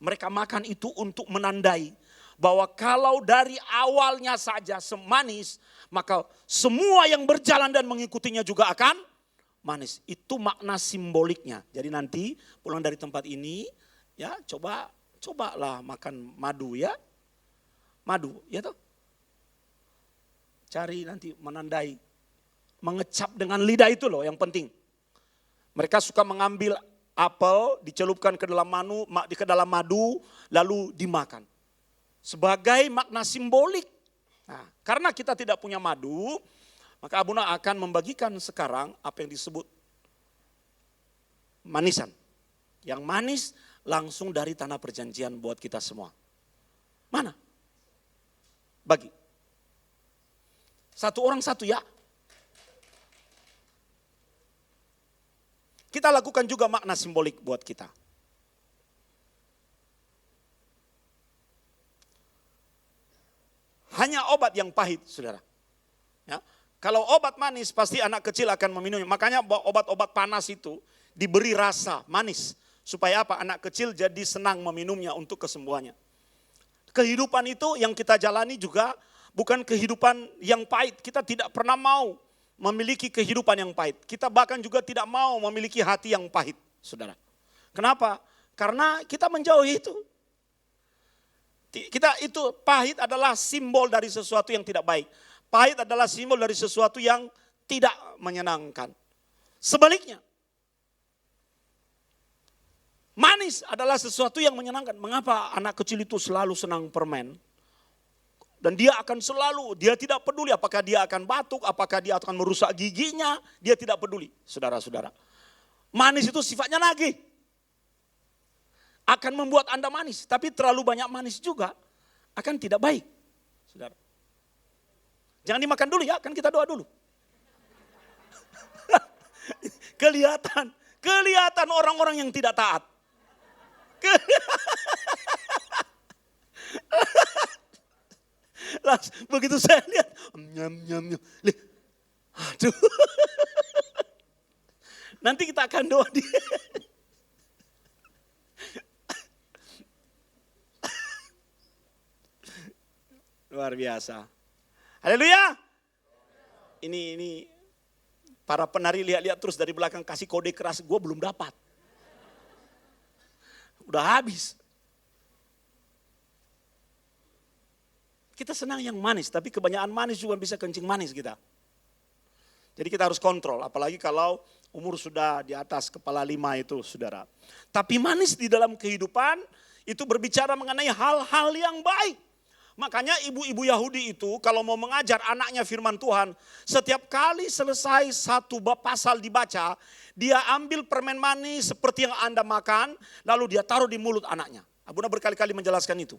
Mereka makan itu untuk menandai bahwa kalau dari awalnya saja semanis, maka semua yang berjalan dan mengikutinya juga akan manis. Itu makna simboliknya. Jadi nanti pulang dari tempat ini, ya cobalah makan madu ya. Madu, ya toh. Cari nanti menandai, mengecap dengan lidah itu loh yang penting. Mereka suka mengambil apel, dicelupkan ke dalam madu, lalu dimakan. Sebagai makna simbolik. Nah, karena kita tidak punya madu, maka Abuna akan membagikan sekarang apa yang disebut manisan. Yang manis langsung dari tanah perjanjian buat kita semua. Mana? Bagi. Satu orang satu ya. Kita lakukan juga makna simbolik buat kita. Hanya obat yang pahit, saudara. Ya. Kalau obat manis pasti anak kecil akan meminumnya. Makanya obat-obat panas itu diberi rasa manis. Supaya apa? Anak kecil jadi senang meminumnya untuk kesembuhannya. Kehidupan itu yang kita jalani juga bukan kehidupan yang pahit. Kita tidak pernah mau memiliki kehidupan yang pahit. Kita bahkan juga tidak mau memiliki hati yang pahit, saudara. Kenapa? Karena kita menjauhi itu. Kita itu pahit adalah simbol dari sesuatu yang tidak baik. Pahit adalah simbol dari sesuatu yang tidak menyenangkan. Sebaliknya, manis adalah sesuatu yang menyenangkan. Mengapa anak kecil itu selalu senang permen? Dan dia akan selalu, dia tidak peduli apakah dia akan batuk, apakah dia akan merusak giginya, dia tidak peduli, saudara-saudara. Manis itu sifatnya nagih. Akan membuat Anda manis, tapi terlalu banyak manis juga akan tidak baik, saudara. Jangan dimakan dulu ya, kan kita doa dulu. Kelihatan orang-orang yang tidak taat. Begitu saya lihat, nyam. Aduh. Nanti kita akan doa dia. Luar biasa. Haleluya. Ini para penari lihat-lihat terus dari belakang kasih kode keras, gue belum dapat. Udah habis. Kita senang yang manis, tapi kebanyakan manis juga bisa kencing manis kita. Jadi kita harus kontrol, apalagi kalau umur sudah di atas kepala 5 itu, saudara. Tapi manis di dalam kehidupan itu berbicara mengenai hal-hal yang baik. Makanya ibu-ibu Yahudi itu kalau mau mengajar anaknya firman Tuhan, setiap kali selesai satu pasal dibaca, dia ambil permen manis seperti yang Anda makan, lalu dia taruh di mulut anaknya. Abuna berkali-kali menjelaskan itu.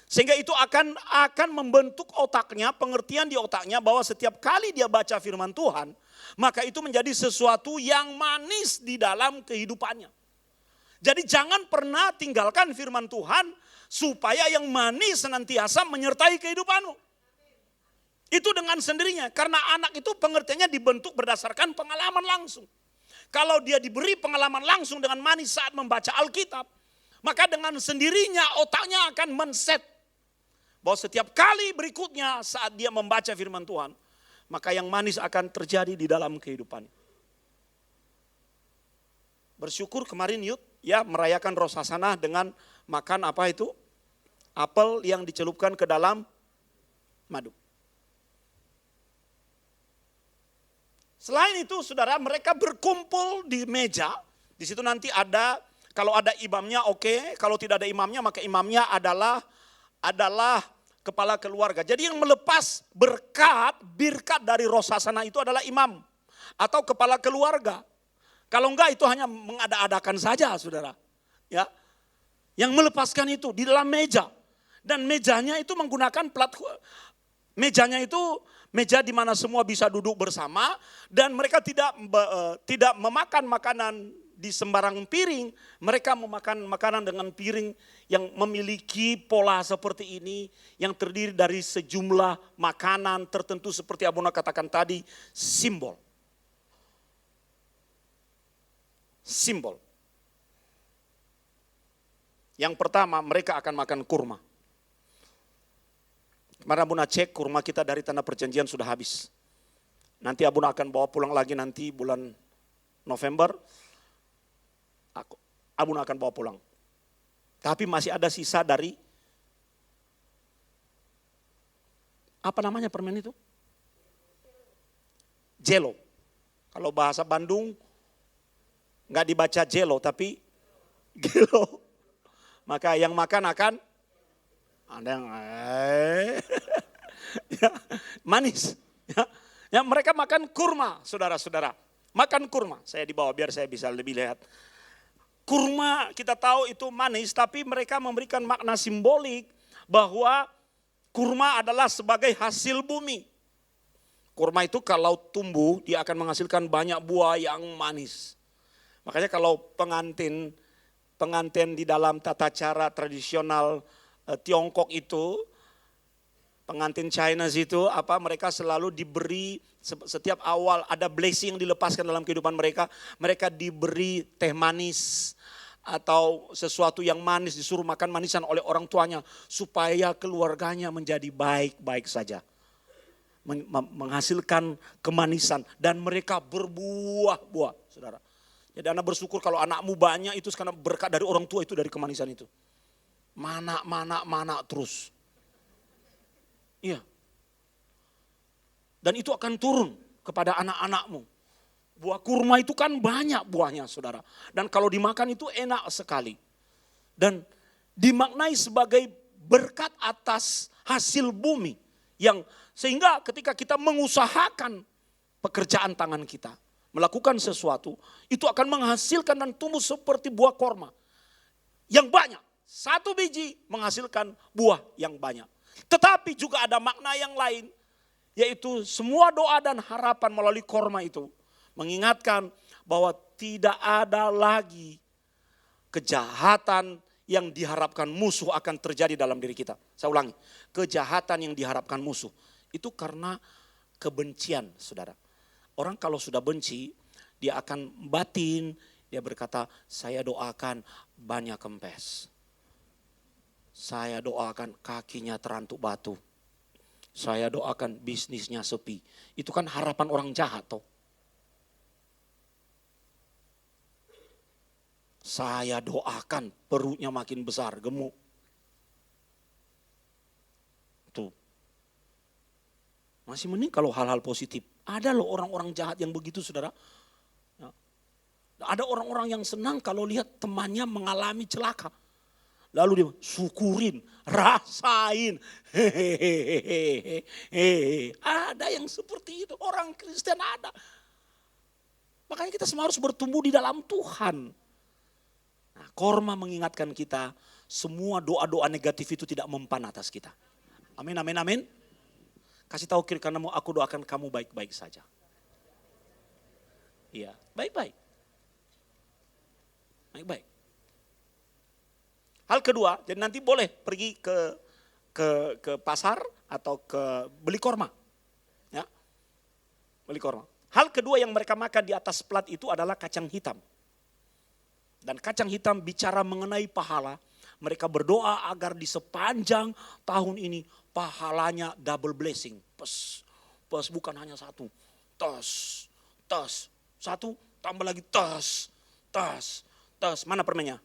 Sehingga itu akan membentuk otaknya, pengertian di otaknya bahwa setiap kali dia baca firman Tuhan, maka itu menjadi sesuatu yang manis di dalam kehidupannya. Jadi jangan pernah tinggalkan firman Tuhan supaya yang manis senantiasa menyertai kehidupanmu. Itu dengan sendirinya, karena anak itu pengertiannya dibentuk berdasarkan pengalaman langsung. Kalau dia diberi pengalaman langsung dengan manis saat membaca Alkitab, maka dengan sendirinya otaknya akan men-set bahwa setiap kali berikutnya saat dia membaca firman Tuhan, maka yang manis akan terjadi di dalam kehidupannya. Bersyukur kemarin Yud ya merayakan Rosh Hashanah dengan makan apa itu? Apel yang dicelupkan ke dalam madu. Selain itu saudara, mereka berkumpul di meja. Di situ nanti ada, kalau ada imamnya oke, kalau tidak ada imamnya maka imamnya adalah kepala keluarga. Jadi yang melepas birkat dari Rosh Hashanah itu adalah imam atau kepala keluarga. Kalau enggak itu hanya mengada-adakan saja saudara. Ya. Yang melepaskan itu di dalam meja. Dan mejanya itu menggunakan mejanya itu meja di mana semua bisa duduk bersama dan mereka tidak memakan makanan di sembarang piring, mereka memakan makanan dengan piring yang memiliki pola seperti ini, yang terdiri dari sejumlah makanan tertentu seperti Abuna katakan tadi, simbol. Simbol. Yang pertama, mereka akan makan kurma. Kemarin Abuna cek kurma kita dari tanah perjanjian sudah habis. Nanti Abuna akan bawa pulang lagi nanti bulan November, Abuna akan bawa pulang. Tapi masih ada sisa dari, apa namanya permen itu? Jelo. Kalau bahasa Bandung, nggak dibaca jelo, tapi gelo. Maka yang makan akan, ada yang, ya, manis. Ya, mereka makan kurma, saudara-saudara. Makan kurma, saya dibawa biar saya bisa lebih lihat. Kurma kita tahu itu manis, tapi mereka memberikan makna simbolik bahwa kurma adalah sebagai hasil bumi. Kurma itu kalau tumbuh dia akan menghasilkan banyak buah yang manis. Makanya kalau pengantin di dalam tata cara tradisional Tiongkok itu, pengantin China itu mereka selalu diberi setiap awal ada blessing yang dilepaskan dalam kehidupan mereka. Mereka diberi teh manis atau sesuatu yang manis, disuruh makan manisan oleh orang tuanya supaya keluarganya menjadi baik-baik saja. Menghasilkan kemanisan dan mereka berbuah-buah, saudara. Jadi Anda bersyukur kalau anakmu banyak itu karena berkat dari orang tua itu, dari kemanisan itu. Mana terus. Iya. Dan itu akan turun kepada anak-anakmu. Buah kurma itu kan banyak buahnya, saudara. Dan kalau dimakan itu enak sekali. Dan dimaknai sebagai berkat atas hasil bumi. Yang sehingga ketika kita mengusahakan pekerjaan tangan kita, melakukan sesuatu, itu akan menghasilkan dan tumbuh seperti buah korma. Yang banyak, satu biji menghasilkan buah yang banyak. Tetapi juga ada makna yang lain, yaitu semua doa dan harapan melalui korma itu mengingatkan bahwa tidak ada lagi kejahatan yang diharapkan musuh akan terjadi dalam diri kita. Saya ulangi, kejahatan yang diharapkan musuh itu karena kebencian, saudara. Orang kalau sudah benci, dia akan batin, dia berkata, saya doakan banyak kempes. Saya doakan kakinya terantuk batu. Saya doakan bisnisnya sepi. Itu kan harapan orang jahat toh. Saya doakan perutnya makin besar, gemuk. Tuh. Masih mending kalau hal-hal positif. Ada loh orang-orang jahat yang begitu, saudara. Ya. Ada orang-orang yang senang kalau lihat temannya mengalami celaka. Lalu dia syukurin, rasain. Hehehe. Ada yang seperti itu, orang Kristen ada. Makanya kita semua harus bertumbuh di dalam Tuhan. Nah, korma mengingatkan kita, semua doa-doa negatif itu tidak mempan atas kita. Amin, amin, amin. Kasih tahu kiri kananmu, aku doakan kamu baik-baik saja. Iya, baik-baik. Baik-baik. Hal kedua, jadi nanti boleh pergi ke pasar atau ke beli korma. Ya. Beli korma. Hal kedua yang mereka makan di atas plat itu adalah kacang hitam. Dan kacang hitam bicara mengenai pahala. Mereka berdoa agar di sepanjang tahun ini pahalanya double blessing. Pes, bukan hanya satu. Tos. Satu, tambah lagi tos. Mana permennya?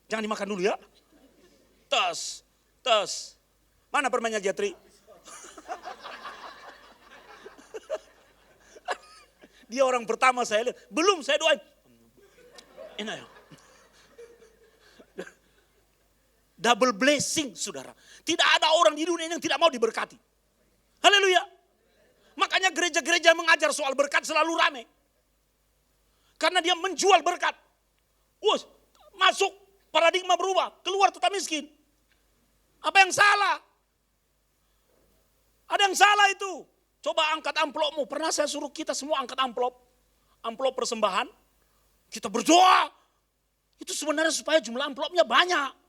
Jangan dimakan dulu ya. Tos. Mana permennya, Jatri? Dia orang pertama saya lihat. Belum saya doain. Enak ya. Double blessing, saudara. Tidak ada orang di dunia yang tidak mau diberkati. Haleluya. Makanya gereja-gereja mengajar soal berkat selalu rame. Karena dia menjual berkat. Masuk, paradigma berubah, keluar tetap miskin. Apa yang salah? Ada yang salah itu. Coba angkat amplopmu. Pernah saya suruh kita semua angkat amplop. Amplop persembahan. Kita berdoa. Itu sebenarnya supaya jumlah amplopnya banyak.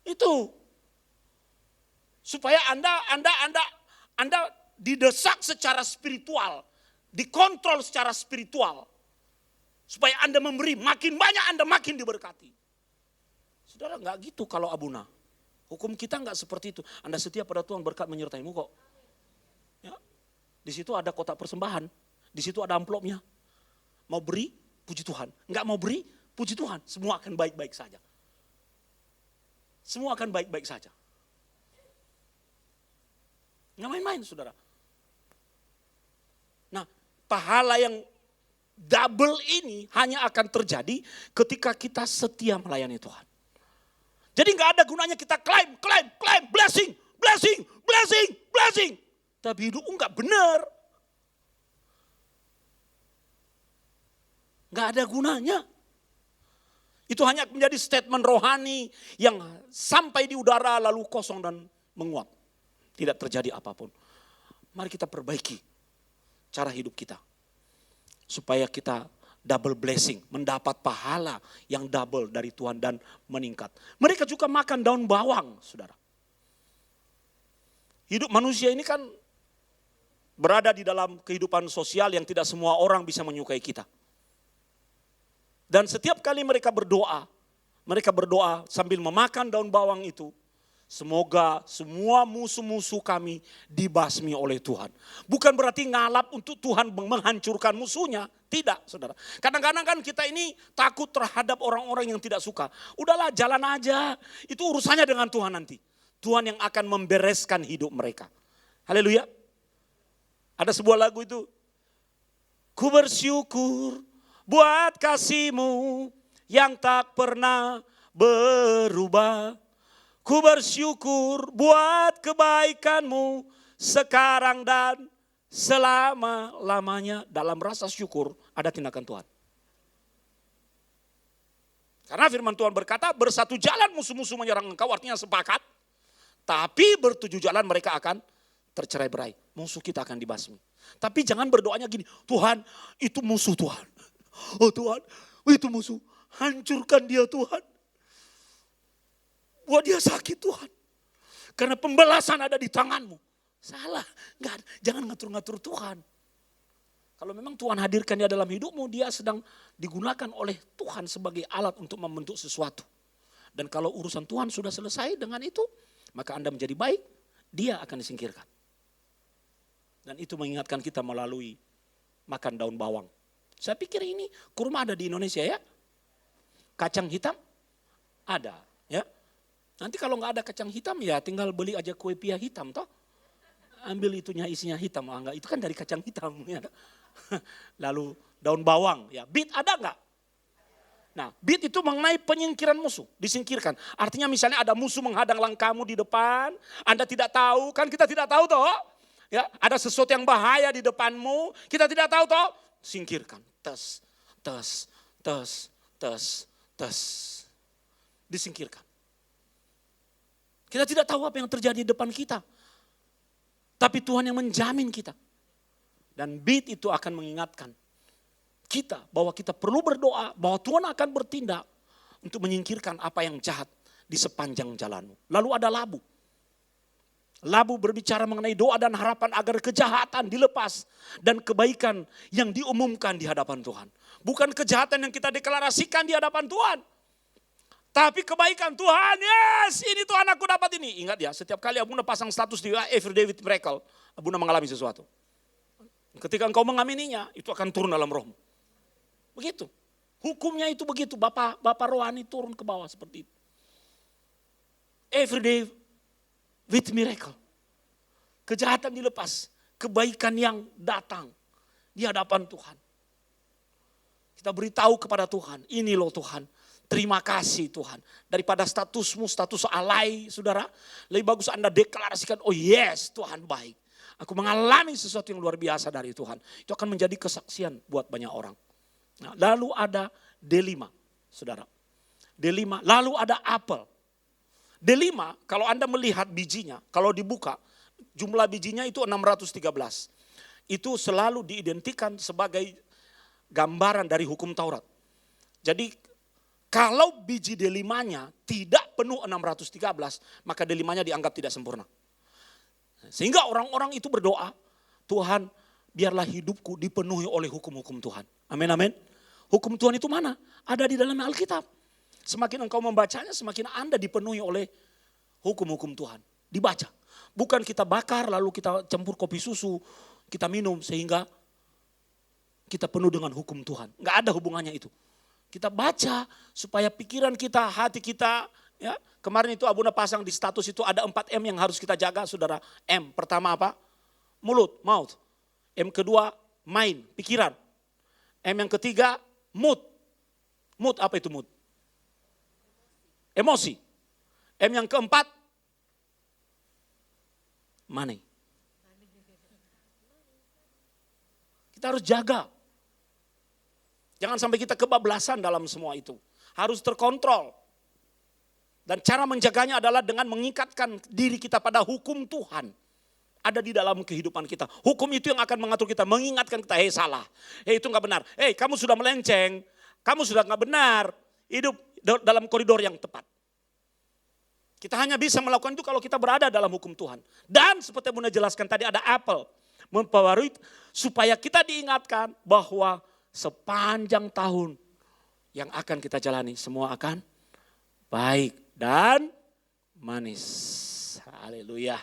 Itu. Supaya Anda didesak secara spiritual. Dikontrol secara spiritual. Supaya Anda memberi, makin banyak Anda makin diberkati. Saudara, enggak gitu kalau Abuna. Hukum kita enggak seperti itu. Anda setia pada Tuhan, berkat menyertaimu kok. Ya. Di situ ada kotak persembahan, di situ ada amplopnya. Mau beri, puji Tuhan. Enggak mau beri, puji Tuhan. Semua akan baik-baik saja. Semua akan baik-baik saja. Nggak main-main, saudara. Nah, pahala yang double ini hanya akan terjadi ketika kita setia melayani Tuhan. Jadi nggak ada gunanya kita klaim, blessing. Tapi hidup nggak benar. Nggak ada gunanya. Itu hanya menjadi statement rohani yang sampai di udara lalu kosong dan menguap. Tidak terjadi apapun. Mari kita perbaiki cara hidup kita. Supaya kita double blessing, mendapat pahala yang double dari Tuhan dan meningkat. Mereka juga makan daun bawang, saudara. Hidup manusia ini kan berada di dalam kehidupan sosial yang tidak semua orang bisa menyukai kita. Dan setiap kali mereka berdoa sambil memakan daun bawang itu, semoga semua musuh-musuh kami dibasmi oleh Tuhan. Bukan berarti ngalap untuk Tuhan menghancurkan musuhnya. Tidak, saudara. Kadang-kadang kan kita ini takut terhadap orang-orang yang tidak suka. Udahlah, jalan aja. Itu urusannya dengan Tuhan nanti. Tuhan yang akan membereskan hidup mereka. Haleluya. Ada sebuah lagu itu. Ku bersyukur buat kasih-Mu yang tak pernah berubah. Ku bersyukur buat kebaikan-Mu sekarang dan selama-lamanya. Dalam rasa syukur ada tindakan Tuhan. Karena firman Tuhan berkata, bersatu jalan musuh-musuh menyerang engkau, artinya sepakat. Tapi bertujuh jalan mereka akan tercerai-berai. Musuh kita akan dibasmi. Tapi jangan berdoanya gini, Tuhan itu musuh Tuhan. Oh Tuhan, itu musuh. Hancurkan dia Tuhan. Buat dia sakit Tuhan. Karena pembalasan ada di tanganmu. Salah, enggak, jangan ngatur-ngatur Tuhan. Kalau memang Tuhan hadirkan dia dalam hidupmu, dia sedang digunakan oleh Tuhan sebagai alat untuk membentuk sesuatu. Dan kalau urusan Tuhan sudah selesai dengan itu, maka Anda menjadi baik, dia akan disingkirkan. Dan itu mengingatkan kita melalui makan daun bawang. Saya pikir ini kurma ada di Indonesia ya. Kacang hitam ada ya. Nanti kalau nggak ada kacang hitam ya tinggal beli aja kue pia hitam toh. Ambil itunya isinya hitam. Enggak, itu kan dari kacang hitam ya. Lalu daun bawang ya. Beet ada nggak? Nah, beet itu mengenai penyingkiran musuh, disingkirkan. Artinya misalnya ada musuh menghadang langkahmu di depan, Anda tidak tahu, kan kita tidak tahu toh. Ya, ada sesuatu yang bahaya di depanmu, kita tidak tahu toh. Singkirkan. Tes. Disingkirkan. Kita tidak tahu apa yang terjadi di depan kita. Tapi Tuhan yang menjamin kita. Dan beat itu akan mengingatkan kita bahwa kita perlu berdoa, bahwa Tuhan akan bertindak untuk menyingkirkan apa yang jahat di sepanjang jalanmu. Lalu ada labu. Labu berbicara mengenai doa dan harapan agar kejahatan dilepas dan kebaikan yang diumumkan di hadapan Tuhan. Bukan kejahatan yang kita deklarasikan di hadapan Tuhan. Tapi kebaikan Tuhan, yes ini Tuhan aku dapat ini. Ingat ya, setiap kali Abuna pasang status di Everyday with Miracle, Abuna mengalami sesuatu. Ketika engkau mengamininya, itu akan turun dalam rohmu. Begitu. Hukumnya itu begitu, Bapak rohani turun ke bawah seperti itu. Everyday with miracle. Kejahatan dilepas, kebaikan yang datang di hadapan Tuhan. Kita beritahu kepada Tuhan, ini loh Tuhan, terima kasih Tuhan. Daripada statusmu, status alay saudara, lebih bagus Anda deklarasikan, oh yes Tuhan baik. Aku mengalami sesuatu yang luar biasa dari Tuhan. Itu akan menjadi kesaksian buat banyak orang. Nah, lalu ada D5, saudara. D5, lalu ada apel. D5, kalau Anda melihat bijinya, kalau dibuka, jumlah bijinya itu 613. Itu selalu diidentikan sebagai gambaran dari hukum Taurat. Jadi kalau biji D5-nya tidak penuh 613, maka D5-nya dianggap tidak sempurna. Sehingga orang-orang itu berdoa, Tuhan biarlah hidupku dipenuhi oleh hukum-hukum Tuhan. Amin, amin. Hukum Tuhan itu mana? Ada di dalam Alkitab. Semakin engkau membacanya, semakin Anda dipenuhi oleh hukum-hukum Tuhan. Dibaca. Bukan kita bakar lalu kita campur kopi susu. kita minum sehingga kita penuh dengan hukum Tuhan. Enggak ada hubungannya itu. Kita baca supaya pikiran kita, hati kita, ya. Kemarin itu Abuna pasang di status itu ada 4M yang harus kita jaga, saudara. M, pertama apa? Mulut, mouth. M kedua, mind, pikiran. M yang ketiga, mood. Mood, apa itu mood? Emosi. M yang keempat, money. Kita harus jaga. Jangan sampai kita kebablasan dalam semua itu. Harus terkontrol. Dan cara menjaganya adalah dengan mengikatkan diri kita pada hukum Tuhan. Ada di dalam kehidupan kita. Hukum itu yang akan mengatur kita, mengingatkan kita, hei salah, hei itu gak benar, hei kamu sudah melenceng, kamu sudah gak benar, hidup dalam koridor yang tepat. Kita hanya bisa melakukan itu kalau kita berada dalam hukum Tuhan. Dan seperti Bunda jelaskan tadi ada apel, mempengaruhi supaya kita diingatkan bahwa sepanjang tahun yang akan kita jalani semua akan baik dan manis. Haleluya.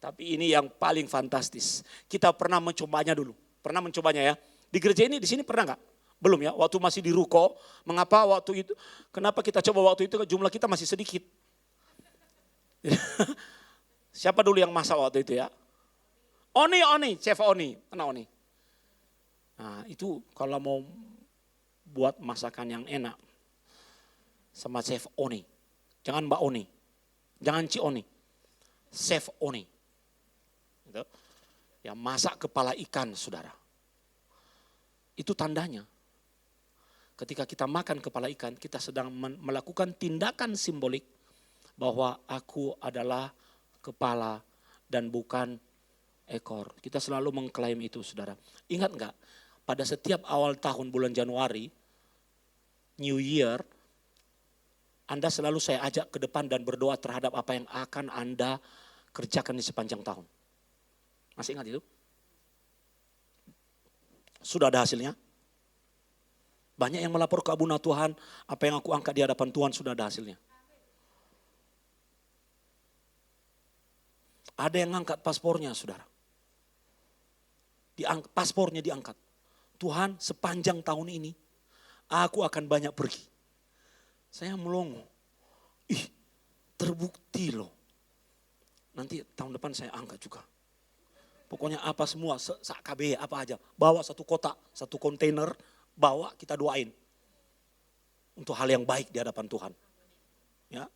Tapi ini yang paling fantastis. Kita pernah mencobanya dulu. Pernah mencobanya ya. Di gereja ini, di sini pernah enggak? Belum ya, waktu masih di ruko. Mengapa waktu itu, kenapa kita coba waktu itu jumlah kita masih sedikit. Siapa dulu yang masak waktu itu ya? Oni, Chef Oni. Kenapa Oni? Nah itu kalau mau buat masakan yang enak. Sama Chef Oni. Jangan Mbak Oni. Jangan Ci Oni. Chef Oni. Gitu. Ya masak kepala ikan saudara. Itu tandanya. Ketika kita makan kepala ikan, kita sedang melakukan tindakan simbolik bahwa aku adalah kepala dan bukan ekor. Kita selalu mengklaim itu saudara. Ingat enggak? Pada setiap awal tahun bulan Januari, New Year, Anda selalu saya ajak ke depan dan berdoa terhadap apa yang akan Anda kerjakan di sepanjang tahun. Masih ingat itu? Sudah ada hasilnya? Banyak yang melapor ke Abuna, Tuhan, apa yang aku angkat di hadapan Tuhan sudah ada hasilnya. Ada yang angkat paspornya, saudara. Paspornya diangkat. Tuhan, sepanjang tahun ini, aku akan banyak pergi. Saya melongo. Terbukti loh. Nanti tahun depan saya angkat juga. Pokoknya apa semua, KB apa aja. Bawa satu kotak, satu kontainer, bawa kita doain. Untuk hal yang baik di hadapan Tuhan. Ya.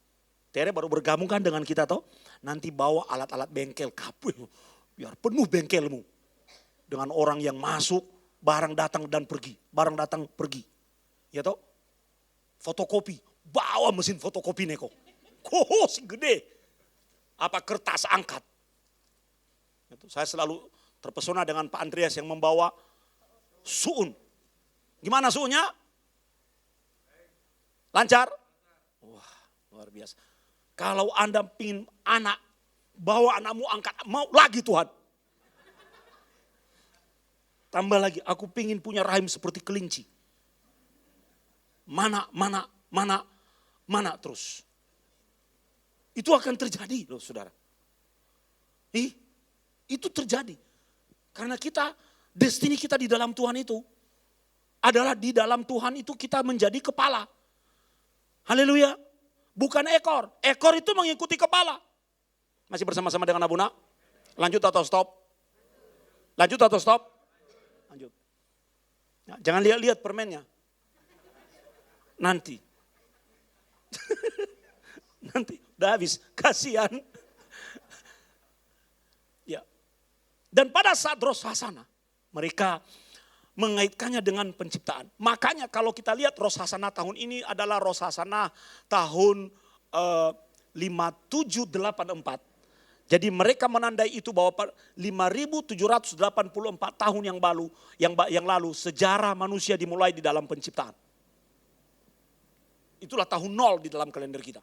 Tere baru bergabung kan dengan kita toh. Nanti bawa alat-alat bengkel, kabel. Biar penuh bengkelmu. Dengan orang yang masuk, barang datang dan pergi. Barang datang pergi. Ya toh. Fotokopi, bawa mesin fotokopi neko. Si gede. Apa kertas angkat. Itu saya selalu terpesona dengan Pak Andreas yang membawa suun. Gimana suunnya? Lancar? Wah, luar biasa. Kalau Anda pingin anak, bawa anakmu angkat, mau lagi Tuhan. Tambah lagi, aku pingin punya rahim seperti kelinci. Mana terus. Itu akan terjadi loh saudara. Itu terjadi. Karena kita, destiny kita di dalam Tuhan itu, adalah di dalam Tuhan itu kita menjadi kepala. Haleluya. Bukan ekor. Ekor itu mengikuti kepala. Masih bersama-sama dengan Abuna? Lanjut atau stop? Lanjut atau stop? Lanjut. Ya, jangan lihat-lihat permennya. Nanti. Nanti udah habis. Kasihan. Ya. Dan pada saat Rosh Hashanah, mereka mengaitkannya dengan penciptaan. Makanya kalau kita lihat Rosh Hashanah tahun ini adalah Rosh Hashanah tahun 5784. Jadi mereka menandai itu bahwa 5784 tahun yang lalu sejarah manusia dimulai di dalam penciptaan. Itulah tahun 0 di dalam kalender kita.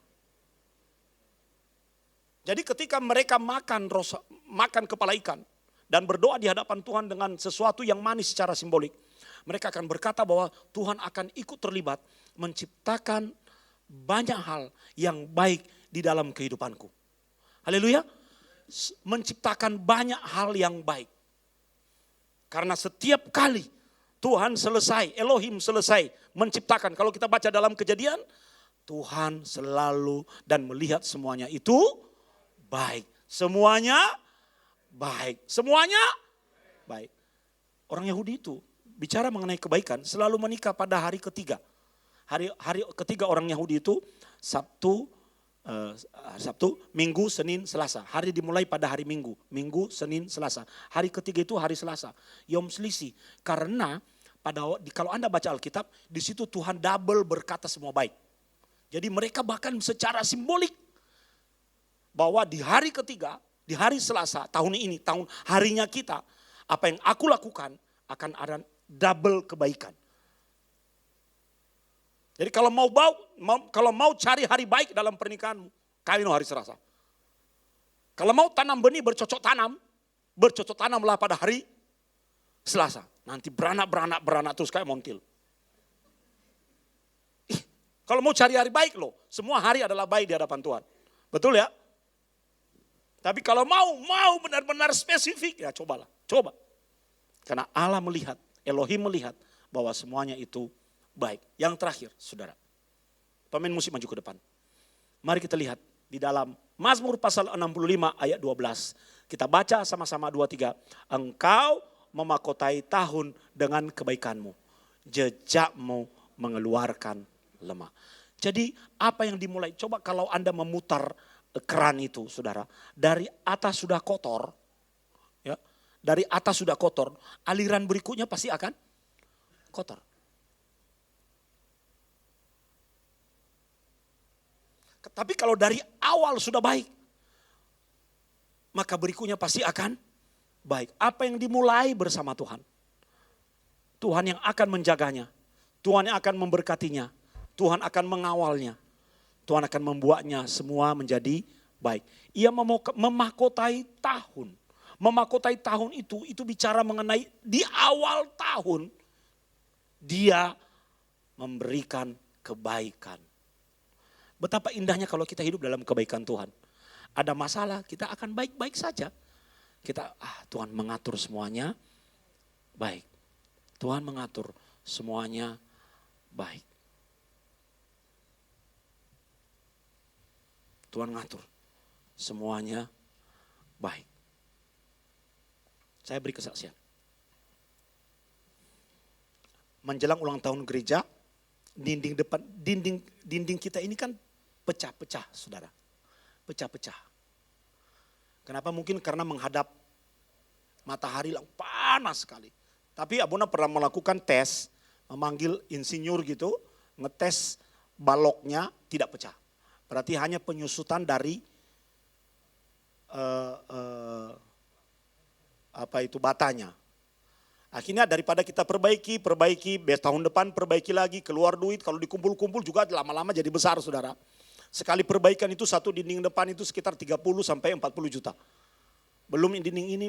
Jadi ketika mereka makan kepala ikan dan berdoa di hadapan Tuhan dengan sesuatu yang manis secara simbolik, mereka akan berkata bahwa Tuhan akan ikut terlibat menciptakan banyak hal yang baik di dalam kehidupanku. Haleluya. menciptakan banyak hal yang baik. Karena setiap kali Tuhan selesai, Elohim selesai menciptakan. Kalau kita baca dalam Kejadian, Tuhan selalu dan melihat semuanya itu baik. Semuanya baik. Semuanya baik. Orang Yahudi itu bicara mengenai kebaikan selalu menikah pada hari ketiga. Hari ketiga orang Yahudi itu Sabtu, Minggu, Senin, Selasa. Hari dimulai pada hari Minggu. Minggu, Senin, Selasa. Hari ketiga itu hari Selasa. Yom Selisih. Karena kalau Anda baca Alkitab, di situ Tuhan double berkata semua baik. Jadi mereka bahkan secara simbolik bahwa di hari ketiga, di hari Selasa tahun ini, tahun harinya kita, apa yang aku lakukan akan ada double kebaikan. Jadi kalau mau cari hari baik dalam pernikahanmu, kawin hari Selasa. Kalau mau tanam benih bercocok tanamlah pada hari Selasa. Nanti beranak terus kayak montil. Kalau mau cari hari baik loh, semua hari adalah baik di hadapan Tuhan. Betul ya? Tapi kalau mau benar-benar spesifik, ya coba. Karena Allah melihat, Elohim melihat bahwa semuanya itu baik. Yang terakhir, saudara. Pemain musik maju ke depan. Mari kita lihat di dalam Mazmur pasal 65 ayat 12. Kita baca sama-sama 2-3. Engkau memakotai tahun dengan kebaikanmu. Jejakmu mengeluarkan lemah. Jadi apa yang dimulai, coba kalau Anda memutar keran itu saudara, dari atas sudah kotor, ya, dari atas sudah kotor, aliran berikutnya pasti akan kotor. Tapi kalau dari awal sudah baik, maka berikutnya pasti akan baik. Apa yang dimulai bersama Tuhan, Tuhan yang akan menjaganya, Tuhan yang akan memberkatinya, Tuhan akan mengawalnya. Tuhan akan membuatnya semua menjadi baik. Ia memakotai tahun. Memakotai tahun itu bicara mengenai di awal tahun dia memberikan kebaikan. Betapa indahnya kalau kita hidup dalam kebaikan Tuhan. Ada masalah, kita akan baik-baik saja. Tuhan mengatur semuanya baik. Tuhan mengatur semuanya baik. Tuhan ngatur semuanya baik. Saya beri kesaksian. Menjelang ulang tahun gereja, dinding kita ini kan pecah-pecah, saudara. Pecah-pecah. Kenapa? Mungkin karena menghadap matahari yang panas sekali. Tapi Abuna pernah melakukan tes, memanggil insinyur gitu, ngetes baloknya tidak pecah. Berarti hanya penyusutan dari batanya. Akhirnya daripada kita perbaiki, tahun depan perbaiki lagi, keluar duit, kalau dikumpul-kumpul juga lama-lama jadi besar saudara. Sekali perbaikan itu satu dinding depan itu sekitar 30 sampai 40 juta. Belum dinding ini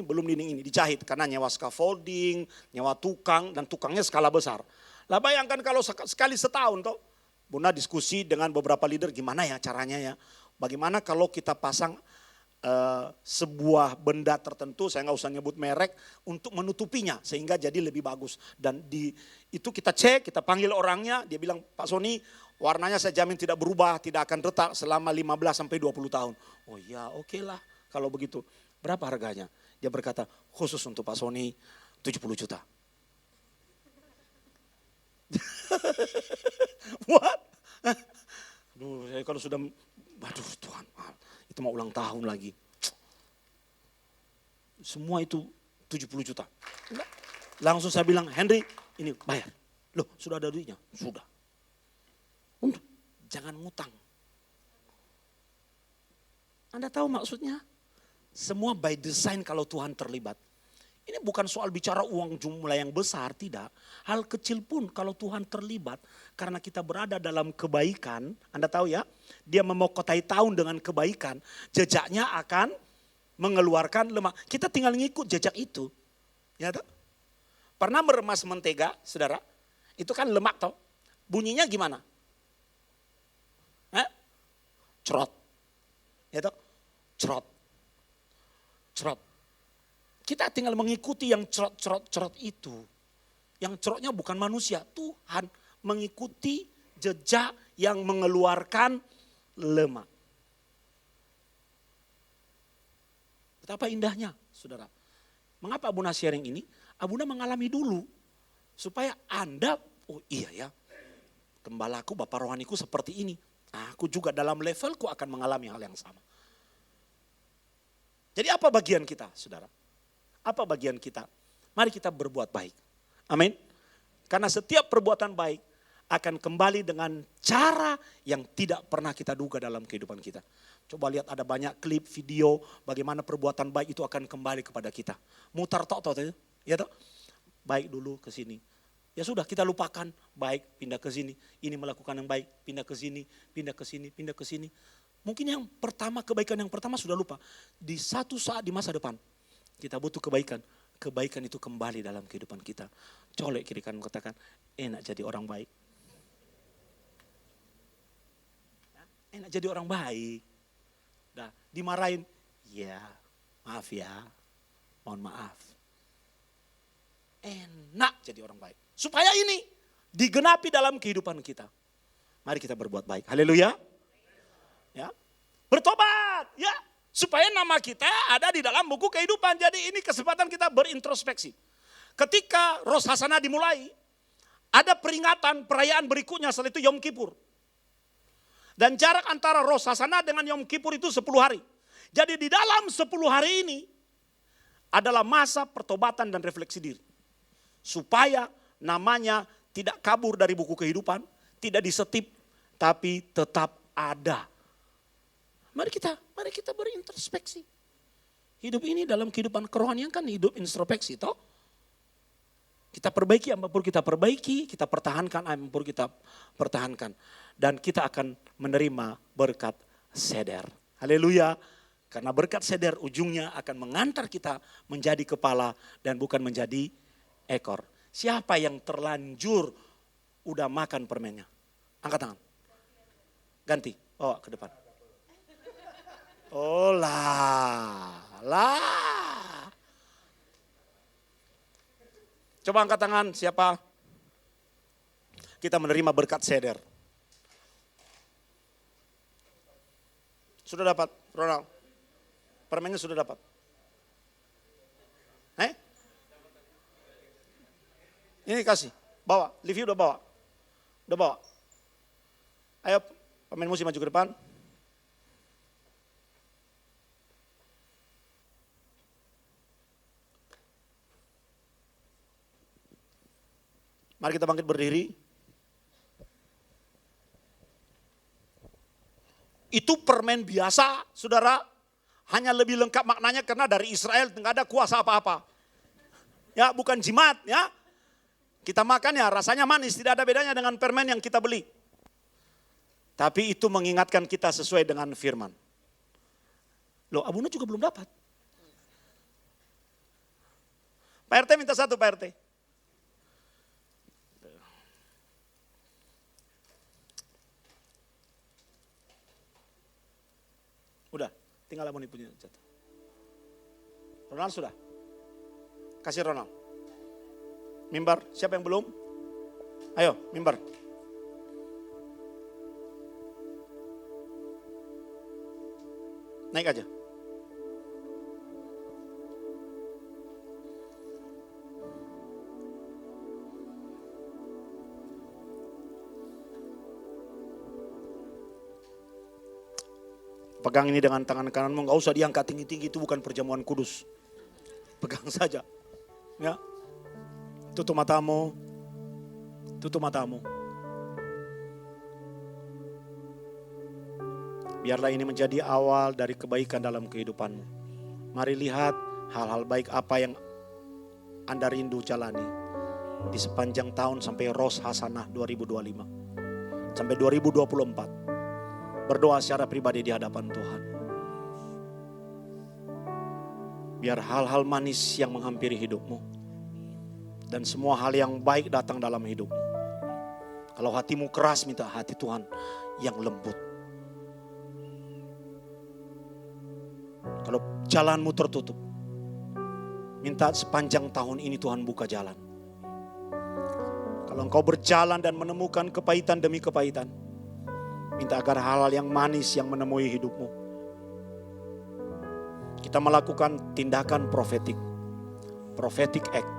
dijahit karena nyewa scaffolding, nyewa tukang, dan tukangnya skala besar. Lah bayangkan kalau sekali setahun toh. Bunda diskusi dengan beberapa leader gimana ya caranya ya. Bagaimana kalau kita pasang sebuah benda tertentu, saya nggak usah nyebut merek, untuk menutupinya sehingga jadi lebih bagus. Dan itu kita cek, kita panggil orangnya, dia bilang Pak Sony warnanya saya jamin tidak berubah, tidak akan retak selama 15 sampai 20 tahun. Oh iya oke lah kalau begitu. Berapa harganya? Dia berkata khusus untuk Pak Sony 70 juta. What? Aduh, saya kalau sudah, Tuhan, itu mau ulang tahun lagi. Semua itu 70 juta. Langsung saya bilang, Henry, ini bayar. Loh, sudah ada duitnya? Sudah. Jangan ngutang. Anda tahu maksudnya? Semua by design kalau Tuhan terlibat. Ini bukan soal bicara uang jumlah yang besar, tidak. Hal kecil pun kalau Tuhan terlibat, karena kita berada dalam kebaikan, Anda tahu ya, dia memokotai tahun dengan kebaikan, jejaknya akan mengeluarkan lemak. Kita tinggal ngikut jejak itu. Ya toh? Pernah meremas mentega, saudara? Itu kan lemak toh. Bunyinya gimana? Cerot. Ya toh? Cerot. cerot. Kita tinggal mengikuti yang cerot itu. Yang cerotnya bukan manusia, Tuhan mengikuti jejak yang mengeluarkan lemak. Betapa indahnya, saudara. Mengapa Abuna sharing ini? Abuna mengalami dulu. Supaya Anda, oh iya ya, gembalaku, Bapak rohaniku seperti ini. Aku juga dalam levelku akan mengalami hal yang sama. Jadi apa bagian kita, saudara? Apa bagian kita? Mari kita berbuat baik. Amin. Karena setiap perbuatan baik akan kembali dengan cara yang tidak pernah kita duga dalam kehidupan kita. Coba lihat, ada banyak klip, video, bagaimana perbuatan baik itu akan kembali kepada kita. Mutar tok ya toh? Baik dulu ke sini. Ya sudah, kita lupakan, baik pindah ke sini. Ini melakukan yang baik, pindah ke sini, pindah ke sini, pindah ke sini. Mungkin yang pertama, kebaikan yang pertama sudah lupa. Di satu saat di masa depan, kita butuh kebaikan. Kebaikan itu kembali dalam kehidupan kita. Colek kiri kanan, katakan, enak jadi orang baik. Enak jadi orang baik. Nah, dimarahin, ya maaf ya, mohon maaf. Enak jadi orang baik. Supaya ini digenapi dalam kehidupan kita. Mari kita berbuat baik. Haleluya. Ya. Bertobat, ya. Supaya nama kita ada di dalam buku kehidupan. Jadi ini kesempatan kita berintrospeksi. Ketika Rosh Hasanah dimulai, ada peringatan perayaan berikutnya setelah itu Yom Kippur. Dan jarak antara Rosh Hasanah dengan Yom Kippur itu 10 hari. Jadi di dalam 10 hari ini adalah masa pertobatan dan refleksi diri. Supaya namanya tidak kabur dari buku kehidupan, tidak disetip, tapi tetap ada. Mari kita berintrospeksi. Hidup ini dalam kehidupan kerohanian kan hidup introspeksi, toh? Kita perbaiki apa pun kita perbaiki, kita pertahankan apa pun kita pertahankan. Dan kita akan menerima berkat seder. Haleluya. Karena berkat seder ujungnya akan mengantar kita menjadi kepala dan bukan menjadi ekor. Siapa yang terlanjur udah makan permennya? Angkat tangan. Ganti, bawa ke depan. Oh lah. Coba angkat tangan, siapa? Kita menerima berkat seder. Sudah dapat, Ronald? Permennya sudah dapat? Ini kasih, bawa. Livi udah bawa. Udah bawa. Ayo, pemain musik maju ke depan. Mari kita bangkit berdiri. Itu permen biasa, saudara. Hanya lebih lengkap maknanya karena dari Israel tidak ada kuasa apa-apa. Ya, bukan jimat, ya. Kita makan ya rasanya manis, tidak ada bedanya dengan permen yang kita beli. Tapi itu mengingatkan kita sesuai dengan firman. Loh, Abuna juga belum dapat. Pak RT minta satu, Pak RT. Udah, tinggal Abuna punya jatuh. Ronald sudah? Kasih Ronald. Mimbar, siapa yang belum? Ayo, mimbar. Naik aja. Pegang ini dengan tangan kananmu, gak usah diangkat tinggi-tinggi, itu bukan perjamuan kudus. Pegang saja. Ya. Tutup matamu. Tutup matamu. Biarlah ini menjadi awal dari kebaikan dalam kehidupanmu. Mari lihat hal-hal baik apa yang Anda rindu jalani di sepanjang tahun sampai Rosh Hasanah 2025. Sampai 2024. Berdoa secara pribadi di hadapan Tuhan. Biar hal-hal manis yang menghampiri hidupmu. Dan semua hal yang baik datang dalam hidupmu. Kalau hatimu keras, minta hati Tuhan yang lembut. Kalau jalanmu tertutup, minta sepanjang tahun ini Tuhan buka jalan. Kalau engkau berjalan dan menemukan kepahitan demi kepahitan, minta agar hal-hal yang manis yang menemui hidupmu. Kita melakukan tindakan prophetic act,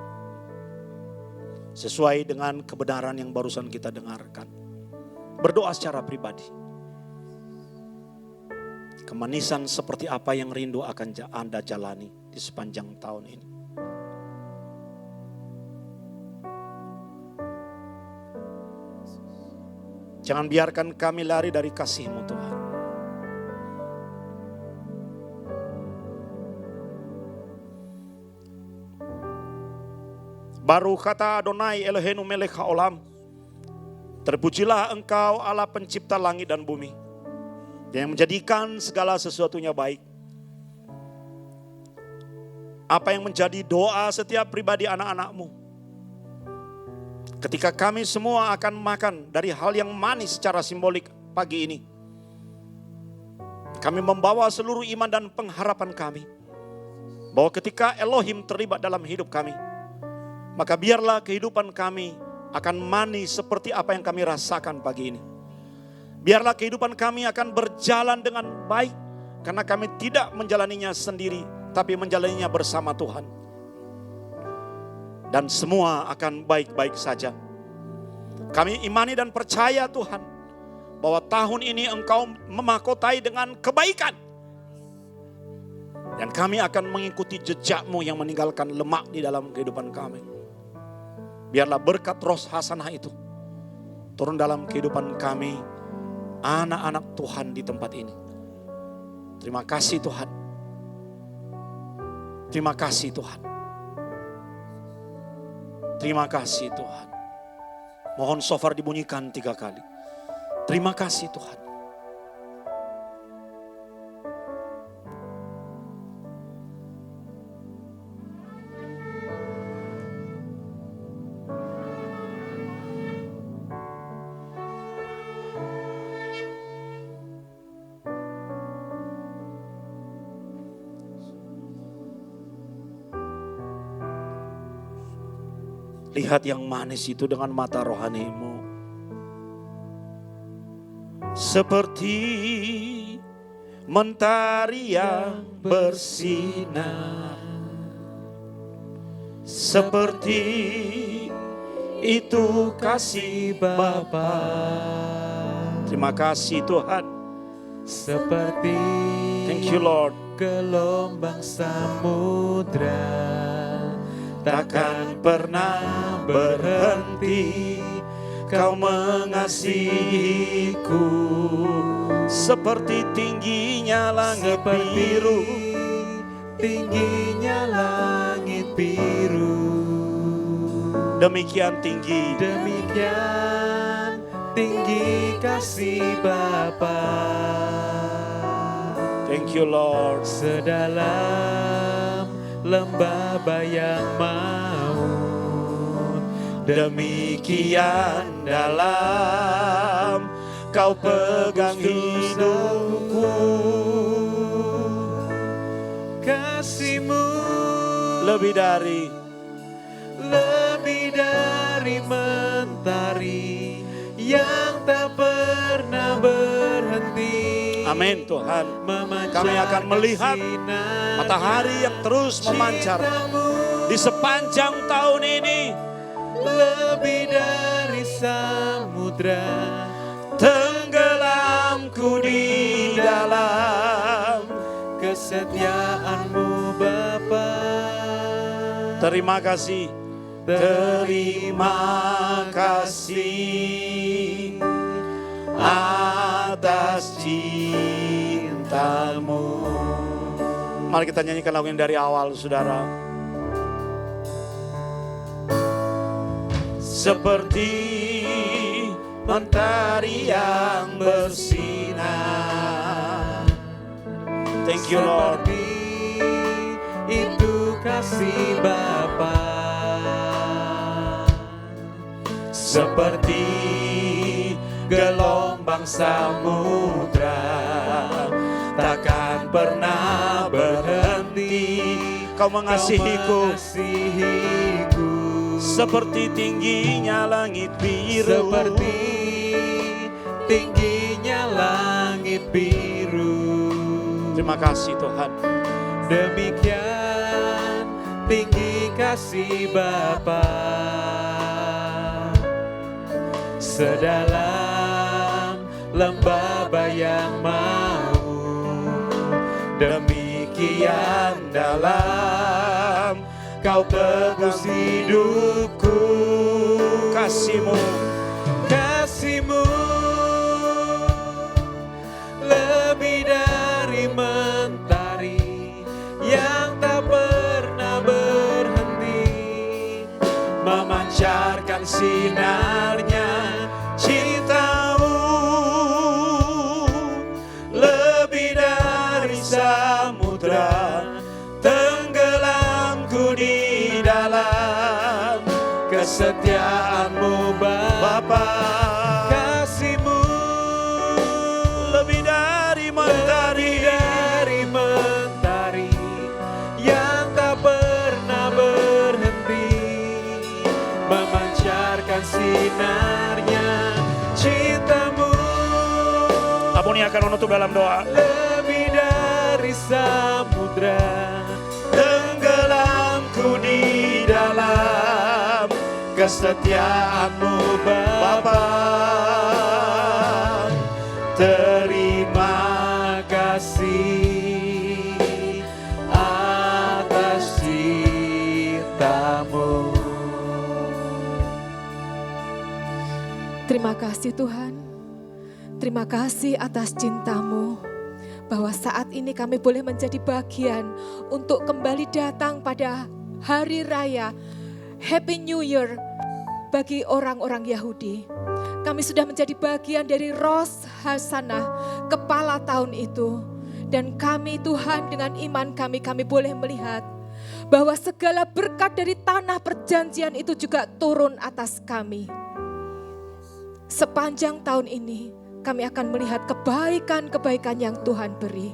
sesuai dengan kebenaran yang barusan kita dengarkan. Berdoa secara pribadi. Kemanisan seperti apa yang rindu akan Anda jalani di sepanjang tahun ini. Jangan biarkan kami lari dari kasih-Mu Tuhan. Baru kata Adonai Eloheinu melech haolam. Terpujilah Engkau Allah pencipta langit dan bumi, yang menjadikan segala sesuatunya baik. Apa yang menjadi doa setiap pribadi anak-anak-Mu, ketika kami semua akan makan dari hal yang manis secara simbolik pagi ini, kami membawa seluruh iman dan pengharapan kami, bahwa ketika Elohim terlibat dalam hidup kami, maka biarlah kehidupan kami akan manis seperti apa yang kami rasakan pagi ini. Biarlah kehidupan kami akan berjalan dengan baik, karena kami tidak menjalaninya sendiri, tapi menjalaninya bersama Tuhan. Dan semua akan baik-baik saja. Kami imani dan percaya Tuhan, bahwa tahun ini Engkau memahkotai dengan kebaikan. Dan kami akan mengikuti jejak-Mu yang meninggalkan lemak di dalam kehidupan kami. Biarlah berkat Roh Hasanah itu turun dalam kehidupan kami, anak-anak Tuhan di tempat ini. Terima kasih Tuhan. Terima kasih Tuhan. Terima kasih Tuhan. Mohon shofar dibunyikan 3 kali. Terima kasih Tuhan. Lihat yang manis itu dengan mata rohanimu. Seperti mentari yang bersinar, seperti itu kasih Bapa. Terima kasih Tuhan. Seperti Thank you Lord. gelombang samudra, takkan pernah berhenti Kau mengasihiku. Seperti tingginya langit biru, tingginya langit biru, demikian tinggi, demikian tinggi kasih Bapa. Thank you Lord. Sedalam lembah bayang maut, demikian dalam Kau pegang hidupku. Kasih-Mu Lebih dari mentari yang tak pernah berhenti. Amin Tuhan. Memancarkan Kami akan melihat sinar matahari yang terus memancar cinta-Mu di sepanjang tahun ini. lebih dari samudra, Tenggelamku di dalam kesetiaan-Mu Bapa. Terima kasih. Terima kasih atas cinta-Mu. Mari kita nyanyikan lagu yang dari awal, saudara. Seperti mentari yang bersinar. Thank you Lord. Seperti itu kasih Bapa. Seperti gelombang samudra, takkan pernah berhenti Kau mengasihiku mengasihiku seperti tingginya langit biru. seperti tingginya langit biru. Terima kasih Tuhan. Demikian tinggi kasih Bapa, sedalam lembah bayang mau, demikian dalam Kau tebus hidupku. Kasih-Mu Kasih-Mu lebih dari mentari yang tak pernah berhenti, memancarkan sinarnya. Cinta-Mu lebih dari samudra, tenggelamku di dalam kesetiaan-Mu Bapa. Kasih-Mu lebih dari mentari, yang tak pernah berhenti, memancarkan sinarnya. Cinta-Mu Abuni akan menutup dalam doa. lebih dari samudra, tenggelamku di dalam kesetiaan-Mu Bapa. Terima kasih atas cinta-Mu. Terima kasih Tuhan, terima kasih atas cinta-Mu, bahwa saat ini kami boleh menjadi bagian untuk kembali datang pada hari raya Happy New Year bagi orang-orang Yahudi. Kami sudah menjadi bagian dari Rosh Hashanah, kepala tahun itu. Dan kami Tuhan dengan iman kami boleh melihat bahwa segala berkat dari tanah perjanjian itu juga turun atas kami. Sepanjang tahun ini kami akan melihat kebaikan-kebaikan yang Tuhan beri.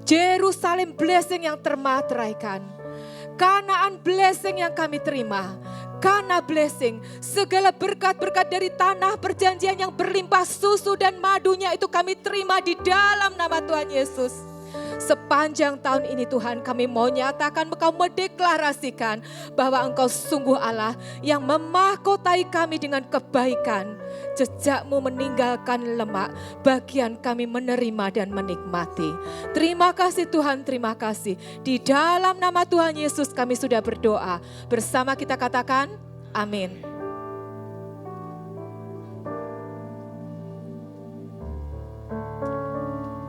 Jerusalem blessing yang termateraikan. Kanaan blessing yang kami terima. Kana blessing, segala berkat-berkat dari tanah perjanjian yang berlimpah susu dan madunya itu kami terima di dalam nama Tuhan Yesus. Sepanjang tahun ini Tuhan kami mau nyatakan, Engkau mendeklarasikan bahwa Engkau sungguh Allah yang memahkotai kami dengan kebaikan. Jejak-Mu meninggalkan lemak, bagian kami menerima dan menikmati. Terima kasih Tuhan, terima kasih. Di dalam nama Tuhan Yesus kami sudah berdoa. Bersama kita katakan, amin.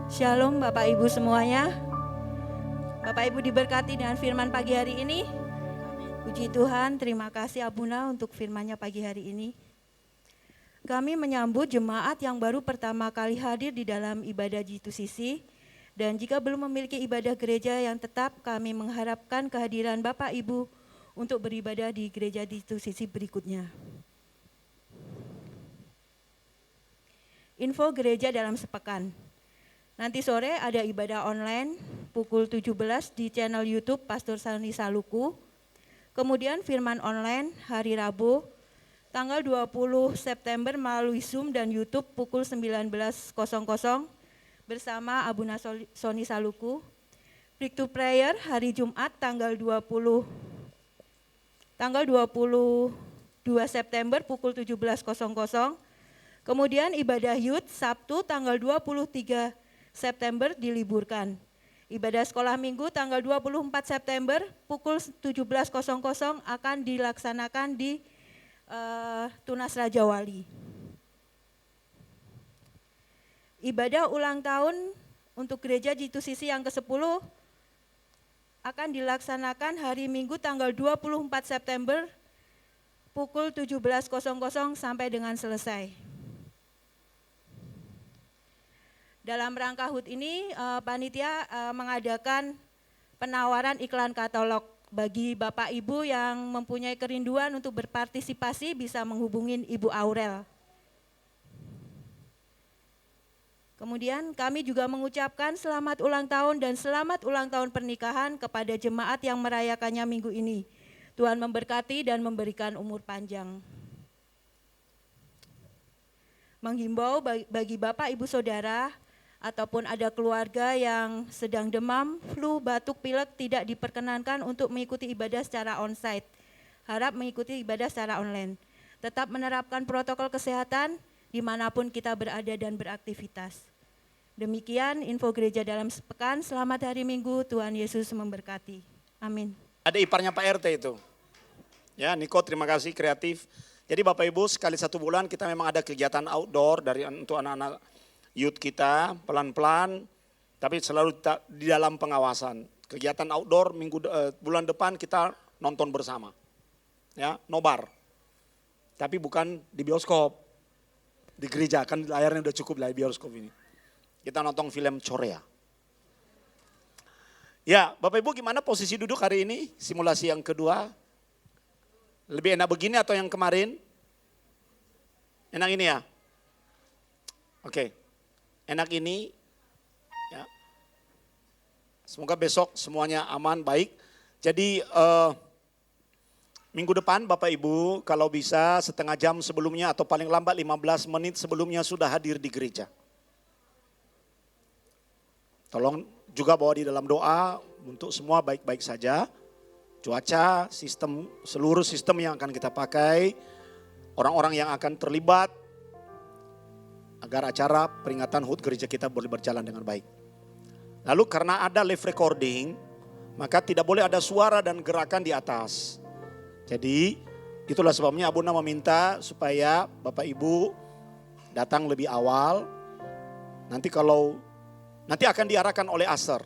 Shalom Bapak Ibu semuanya. Bapak Ibu diberkati dengan firman pagi hari ini. Puji Tuhan, terima kasih Abuna untuk firman-Nya pagi hari ini. Kami menyambut jemaat yang baru pertama kali hadir di dalam ibadah G2CC. Dan jika belum memiliki ibadah gereja yang tetap, kami mengharapkan kehadiran Bapak Ibu untuk beribadah di gereja G2CC berikutnya. Info gereja dalam sepekan. Nanti sore ada ibadah online pukul 17 di channel YouTube Pastor Sony Saluku. Kemudian firman online hari Rabu tanggal 20 September melalui Zoom dan YouTube pukul 19.00 bersama Abuna Sony Saluku. Break to Prayer hari Jumat tanggal 22 September pukul 17.00. Kemudian ibadah Youth Sabtu tanggal 23 September diliburkan. Ibadah sekolah minggu tanggal 24 September pukul 17.00 akan dilaksanakan di Tunas Raja Wali. Ibadah ulang tahun untuk gereja G2CC yang ke-10 akan dilaksanakan hari Minggu tanggal 24 September pukul 17.00 sampai dengan selesai. Dalam rangka HUT ini, panitia mengadakan penawaran iklan katalog bagi Bapak Ibu yang mempunyai kerinduan untuk berpartisipasi bisa menghubungi Ibu Aurel. Kemudian kami juga mengucapkan selamat ulang tahun dan selamat ulang tahun pernikahan kepada jemaat yang merayakannya minggu ini. Tuhan memberkati dan memberikan umur panjang. Menghimbau bagi Bapak Ibu Saudara ataupun ada keluarga yang sedang demam, flu, batuk, pilek tidak diperkenankan untuk mengikuti ibadah secara onsite. Harap mengikuti ibadah secara online. Tetap menerapkan protokol kesehatan dimanapun kita berada dan beraktivitas. Demikian info gereja dalam sepekan. Selamat hari Minggu, Tuhan Yesus memberkati. Amin. Ada iparnya Pak RT itu. Ya, Niko terima kasih kreatif. Jadi Bapak Ibu sekali 1 bulan kita memang ada kegiatan outdoor untuk anak-anak youth kita pelan-pelan, tapi selalu di dalam pengawasan. Kegiatan outdoor bulan depan kita nonton bersama, ya nobar. Tapi bukan di bioskop, di gereja kan layarnya udah cukup lah bioskop ini. Kita nonton film Korea. Ya Bapak Ibu gimana posisi duduk hari ini simulasi yang kedua? Lebih enak begini atau yang kemarin? Enak ini ya? Oke. Enak ini. Ya. Semoga besok semuanya aman, baik. Jadi minggu depan Bapak Ibu kalau bisa setengah jam sebelumnya atau paling lambat 15 menit sebelumnya sudah hadir di gereja. Tolong juga bawa di dalam doa untuk semua baik-baik saja. Cuaca, seluruh sistem yang akan kita pakai, orang-orang yang akan terlibat, agar acara peringatan HUT gereja kita boleh berjalan dengan baik. Lalu karena ada live recording, maka tidak boleh ada suara dan gerakan di atas. Jadi itulah sebabnya Abuna meminta supaya Bapak Ibu datang lebih awal. Nanti akan diarahkan oleh Aser.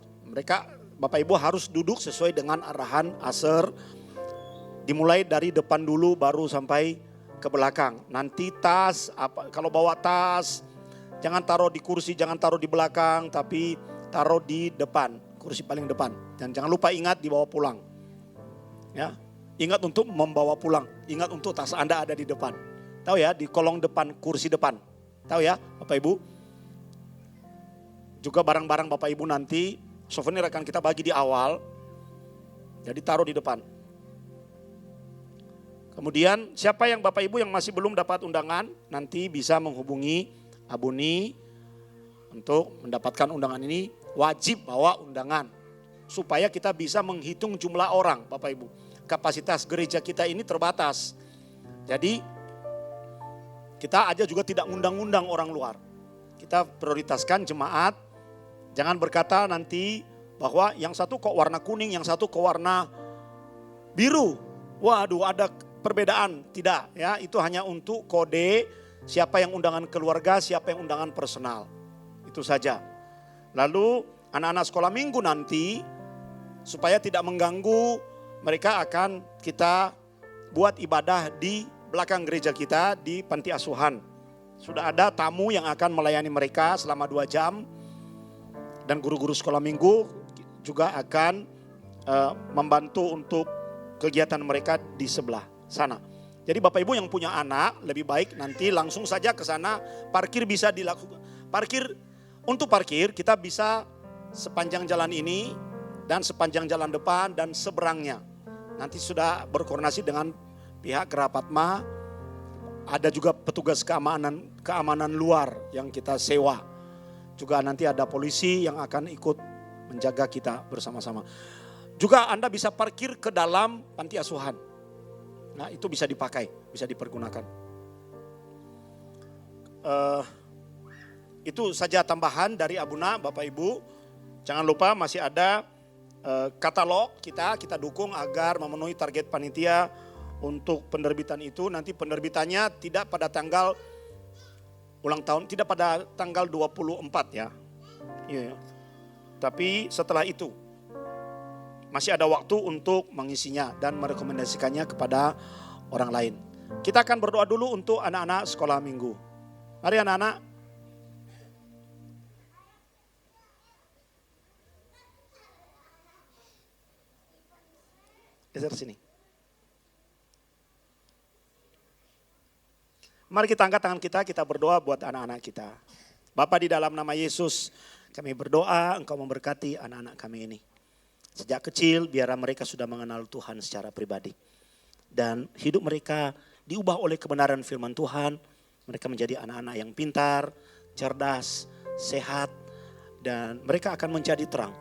Bapak Ibu harus duduk sesuai dengan arahan Aser. Dimulai dari depan dulu baru sampai ke belakang. Nanti kalau bawa tas jangan taruh di kursi, jangan taruh di belakang, tapi taruh di depan, kursi paling depan. Dan jangan lupa ingat dibawa pulang. Ya, ingat untuk membawa pulang. Ingat untuk tas Anda ada di depan. Tahu ya, di kolong depan, kursi depan. Tahu ya, Bapak Ibu. Juga barang-barang Bapak Ibu nanti souvenir akan kita bagi di awal. Jadi taruh di depan. Kemudian siapa yang Bapak Ibu yang masih belum dapat undangan, nanti bisa menghubungi Abuni untuk mendapatkan undangan ini. Wajib bawa undangan supaya kita bisa menghitung jumlah orang Bapak Ibu. Kapasitas gereja kita ini terbatas. Jadi kita aja juga tidak ngundang-undang orang luar. Kita prioritaskan jemaat. Jangan berkata nanti bahwa yang satu kok warna kuning, yang satu kok warna biru. Waduh ada perbedaan. Tidak ya, itu hanya untuk kode siapa yang undangan keluarga, siapa yang undangan personal. Itu saja. Lalu anak-anak sekolah minggu nanti supaya tidak mengganggu, mereka akan kita buat ibadah di belakang gereja kita di panti asuhan. Sudah ada tamu yang akan melayani mereka selama 2 jam. Dan guru-guru sekolah minggu juga akan membantu untuk kegiatan mereka di sebelah sana. Jadi Bapak Ibu yang punya anak lebih baik nanti langsung saja ke sana. Parkir bisa dilakukan. Untuk parkir kita bisa sepanjang jalan ini dan sepanjang jalan depan dan seberangnya. Nanti sudah berkoordinasi dengan pihak Gerapatma. Ada juga petugas keamanan luar yang kita sewa. Juga nanti ada polisi yang akan ikut menjaga kita bersama-sama. Juga Anda bisa parkir ke dalam panti asuhan. Nah itu bisa dipakai, bisa dipergunakan. Itu saja tambahan dari Abuna Bapak Ibu. Jangan lupa masih ada katalog kita dukung agar memenuhi target panitia untuk penerbitan itu. Nanti penerbitannya tidak pada tanggal ulang tahun, tidak pada tanggal 24 ya. Iya. Tapi setelah itu masih ada waktu untuk mengisinya dan merekomendasikannya kepada orang lain. Kita akan berdoa dulu untuk anak-anak sekolah minggu. Mari anak-anak. Geser sini. Mari kita angkat tangan kita berdoa buat anak-anak kita. Bapa, di dalam nama Yesus kami berdoa Engkau memberkati anak-anak kami ini. Sejak kecil biar mereka sudah mengenal Tuhan secara pribadi. Dan hidup mereka diubah oleh kebenaran firman Tuhan. Mereka menjadi anak-anak yang pintar, cerdas, sehat. Dan mereka akan menjadi terang.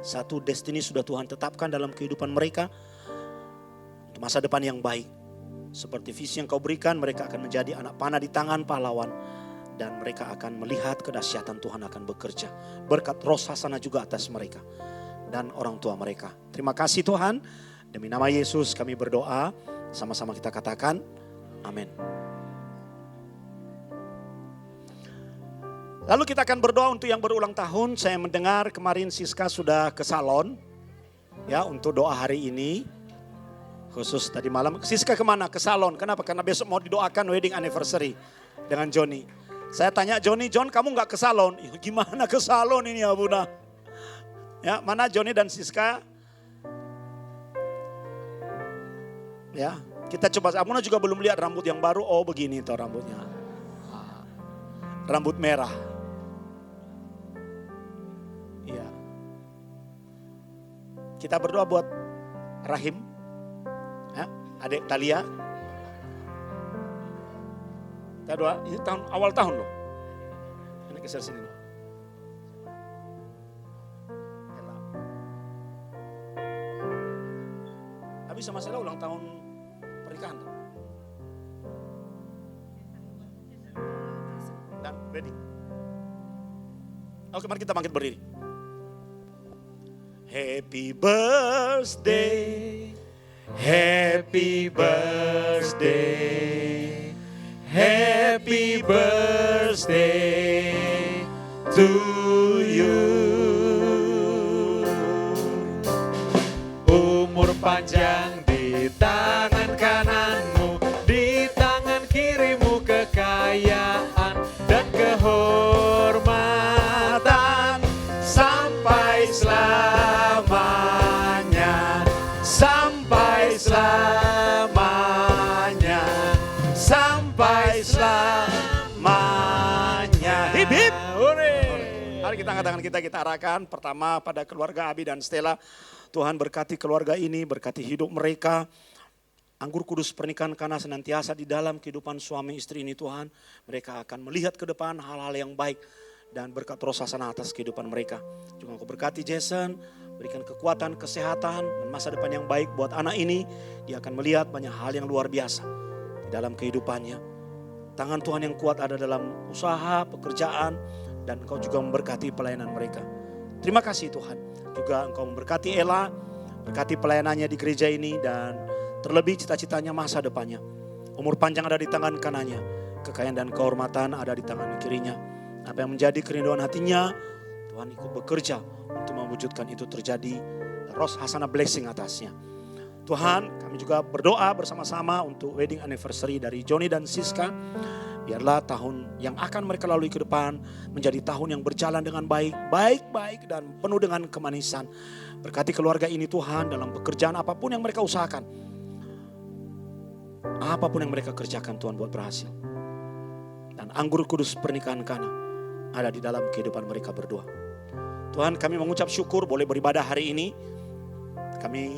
Satu destiny sudah Tuhan tetapkan dalam kehidupan mereka. Untuk masa depan yang baik. Seperti visi yang Kau berikan, mereka akan menjadi anak panah di tangan pahlawan. Dan mereka akan melihat kedahsyatan Tuhan akan bekerja. Berkat Roh Hasanah juga atas mereka. Dan orang tua mereka. Terima kasih Tuhan. Demi nama Yesus kami berdoa. Sama-sama kita katakan, amin. Lalu kita akan berdoa untuk yang berulang tahun. Saya mendengar kemarin Siska sudah ke salon. Ya, untuk doa hari ini. Khusus tadi malam. Siska kemana? Ke salon. Kenapa? Karena besok mau didoakan wedding anniversary dengan Joni. Saya tanya Joni, John kamu gak ke salon? Ya, gimana ke salon ini ya Bunda? Ya, mana Joni dan Siska? Ya, kita coba. Abuna juga belum lihat rambut yang baru. Oh begini tuh rambutnya. Rambut merah. Iya. Kita berdoa buat Rahim. Ya, adik Talia. Kita doa, ini awal tahun loh. Ini geser sini. Habis sama saya ulang tahun pernikahan. Dan wedding. Oke, mari kita bangkit berdiri. Happy birthday, happy birthday, happy birthday to you. Umur panjang di tangan kananmu, di tangan kirimu kekayaan dan kehormatan sampai selamanya, sampai selamanya, sampai selamanya. Hip hip. Mari kita angkat tangan kita arahkan pertama pada keluarga Abi dan Stella. Tuhan berkati keluarga ini, berkati hidup mereka. Anggur kudus pernikahan Kana senantiasa di dalam kehidupan suami istri ini Tuhan. Mereka akan melihat ke depan hal-hal yang baik. Dan berkat Roh Hasanah atas kehidupan mereka. Juga Engkau berkati Jason, berikan kekuatan, kesehatan, dan masa depan yang baik buat anak ini. Dia akan melihat banyak hal yang luar biasa di dalam kehidupannya. Tangan Tuhan yang kuat ada dalam usaha, pekerjaan, dan Engkau juga memberkati pelayanan mereka. Terima kasih Tuhan. Juga Engkau memberkati Ella, berkati pelayanannya di gereja ini dan terlebih cita-citanya masa depannya. Umur panjang ada di tangan kanannya, kekayaan dan kehormatan ada di tangan kirinya. Apa yang menjadi kerinduan hatinya, Tuhan ikut bekerja untuk mewujudkan itu terjadi. Roh Hasanah blessing atasnya. Tuhan, kami juga berdoa bersama-sama untuk wedding anniversary dari Joni dan Siska. Biarlah tahun yang akan mereka lalui ke depan menjadi tahun yang berjalan dengan baik, baik-baik dan penuh dengan kemanisan. Berkati keluarga ini Tuhan dalam pekerjaan apapun yang mereka usahakan. Apapun yang mereka kerjakan Tuhan buat berhasil. Dan anggur kudus pernikahan Kana ada di dalam kehidupan mereka berdua. Tuhan, kami mengucap syukur boleh beribadah hari ini. Kami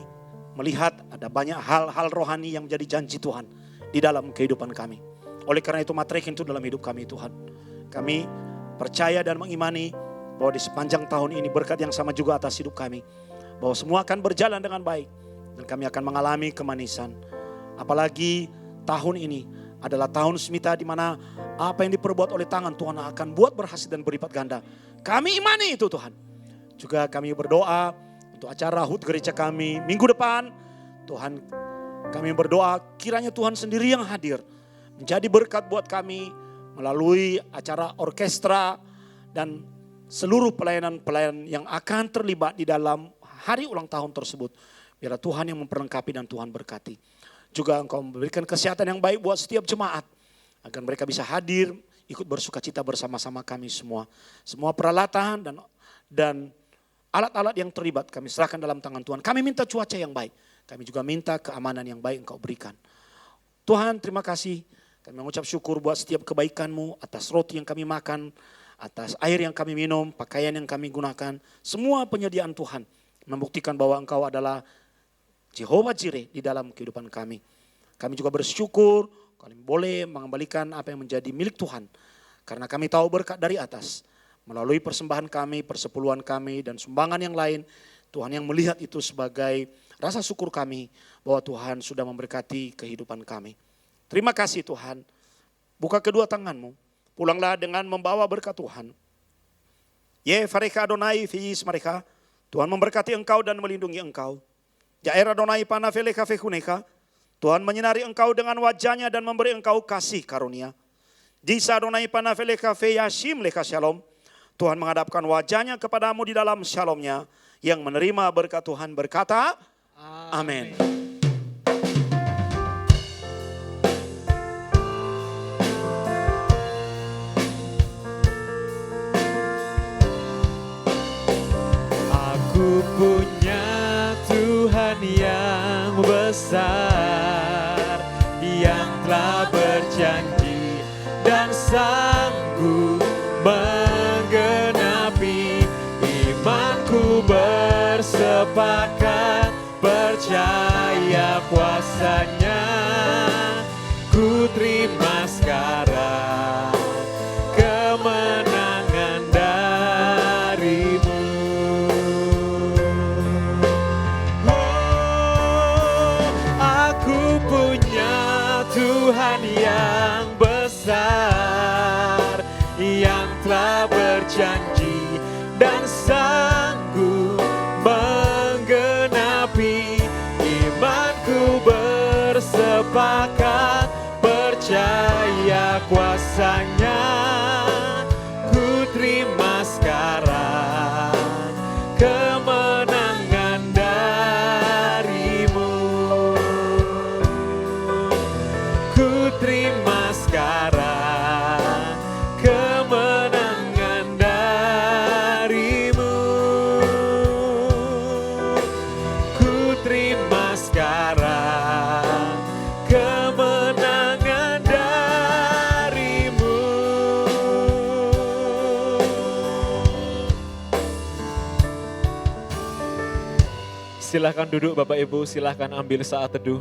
melihat ada banyak hal-hal rohani yang menjadi janji Tuhan di dalam kehidupan kami. Oleh karena itu matrekin itu dalam hidup kami Tuhan. Kami percaya dan mengimani bahwa di sepanjang tahun ini berkat yang sama juga atas hidup kami. Bahwa semua akan berjalan dengan baik. Dan kami akan mengalami kemanisan. Apalagi tahun ini adalah tahun semita di mana apa yang diperbuat oleh tangan Tuhan akan buat berhasil dan berlipat ganda. Kami imani itu Tuhan. Juga kami berdoa untuk acara HUT gereja kami minggu depan. Tuhan, kami berdoa kiranya Tuhan sendiri yang hadir. Menjadi berkat buat kami melalui acara orkestra dan seluruh pelayanan-pelayanan yang akan terlibat di dalam hari ulang tahun tersebut. Biarlah Tuhan yang memperlengkapi dan Tuhan berkati. Juga Engkau memberikan kesehatan yang baik buat setiap jemaat. Agar mereka bisa hadir, ikut bersuka cita bersama-sama kami semua. Semua peralatan dan alat-alat yang terlibat kami serahkan dalam tangan Tuhan. Kami minta cuaca yang baik. Kami juga minta keamanan yang baik Engkau berikan. Tuhan terima kasih. Kami mengucap syukur buat setiap kebaikan-Mu atas roti yang kami makan, atas air yang kami minum, pakaian yang kami gunakan. Semua penyediaan Tuhan membuktikan bahwa Engkau adalah Jehovah Jireh di dalam kehidupan kami. Kami juga bersyukur kami boleh mengembalikan apa yang menjadi milik Tuhan. Karena kami tahu berkat dari atas. Melalui persembahan kami, persepuluhan kami, dan sumbangan yang lain. Tuhan yang melihat itu sebagai rasa syukur kami bahwa Tuhan sudah memberkati kehidupan kami. Terima kasih Tuhan. Buka kedua tanganmu. Pulanglah dengan membawa berkat Tuhan. Ye fareka Adonai fi mereka. Tuhan memberkati engkau dan melindungi engkau. Jair Adonai panaveleka fekuneka. Tuhan menyinari engkau dengan wajahnya dan memberi engkau kasih karunia. Jisa Adonai panaveleka fe yashim leka shalom. Tuhan menghadapkan wajahnya kepadamu di dalam shalomnya. Yang menerima berkat Tuhan berkata, amin. Aku punya Tuhan yang besar, yang telah berjanji dan sanggup menggenapi. Imanku bersepakat percaya kuasa-Nya. Ku terima sekarang kemenangan dari-Mu. Aku punya Tuhan yang besar, yang telah berjanji dan sanggup menggenapi. Imanku bersepakat percaya kuasa-Nya. Ku terima sekarang kemenangan dari-Mu. Ku terima sekarang kemenangan dari-Mu. Ku terima sekarang kemenangan dari-Mu. Silahkan duduk Bapak Ibu, silahkan ambil saat teduh.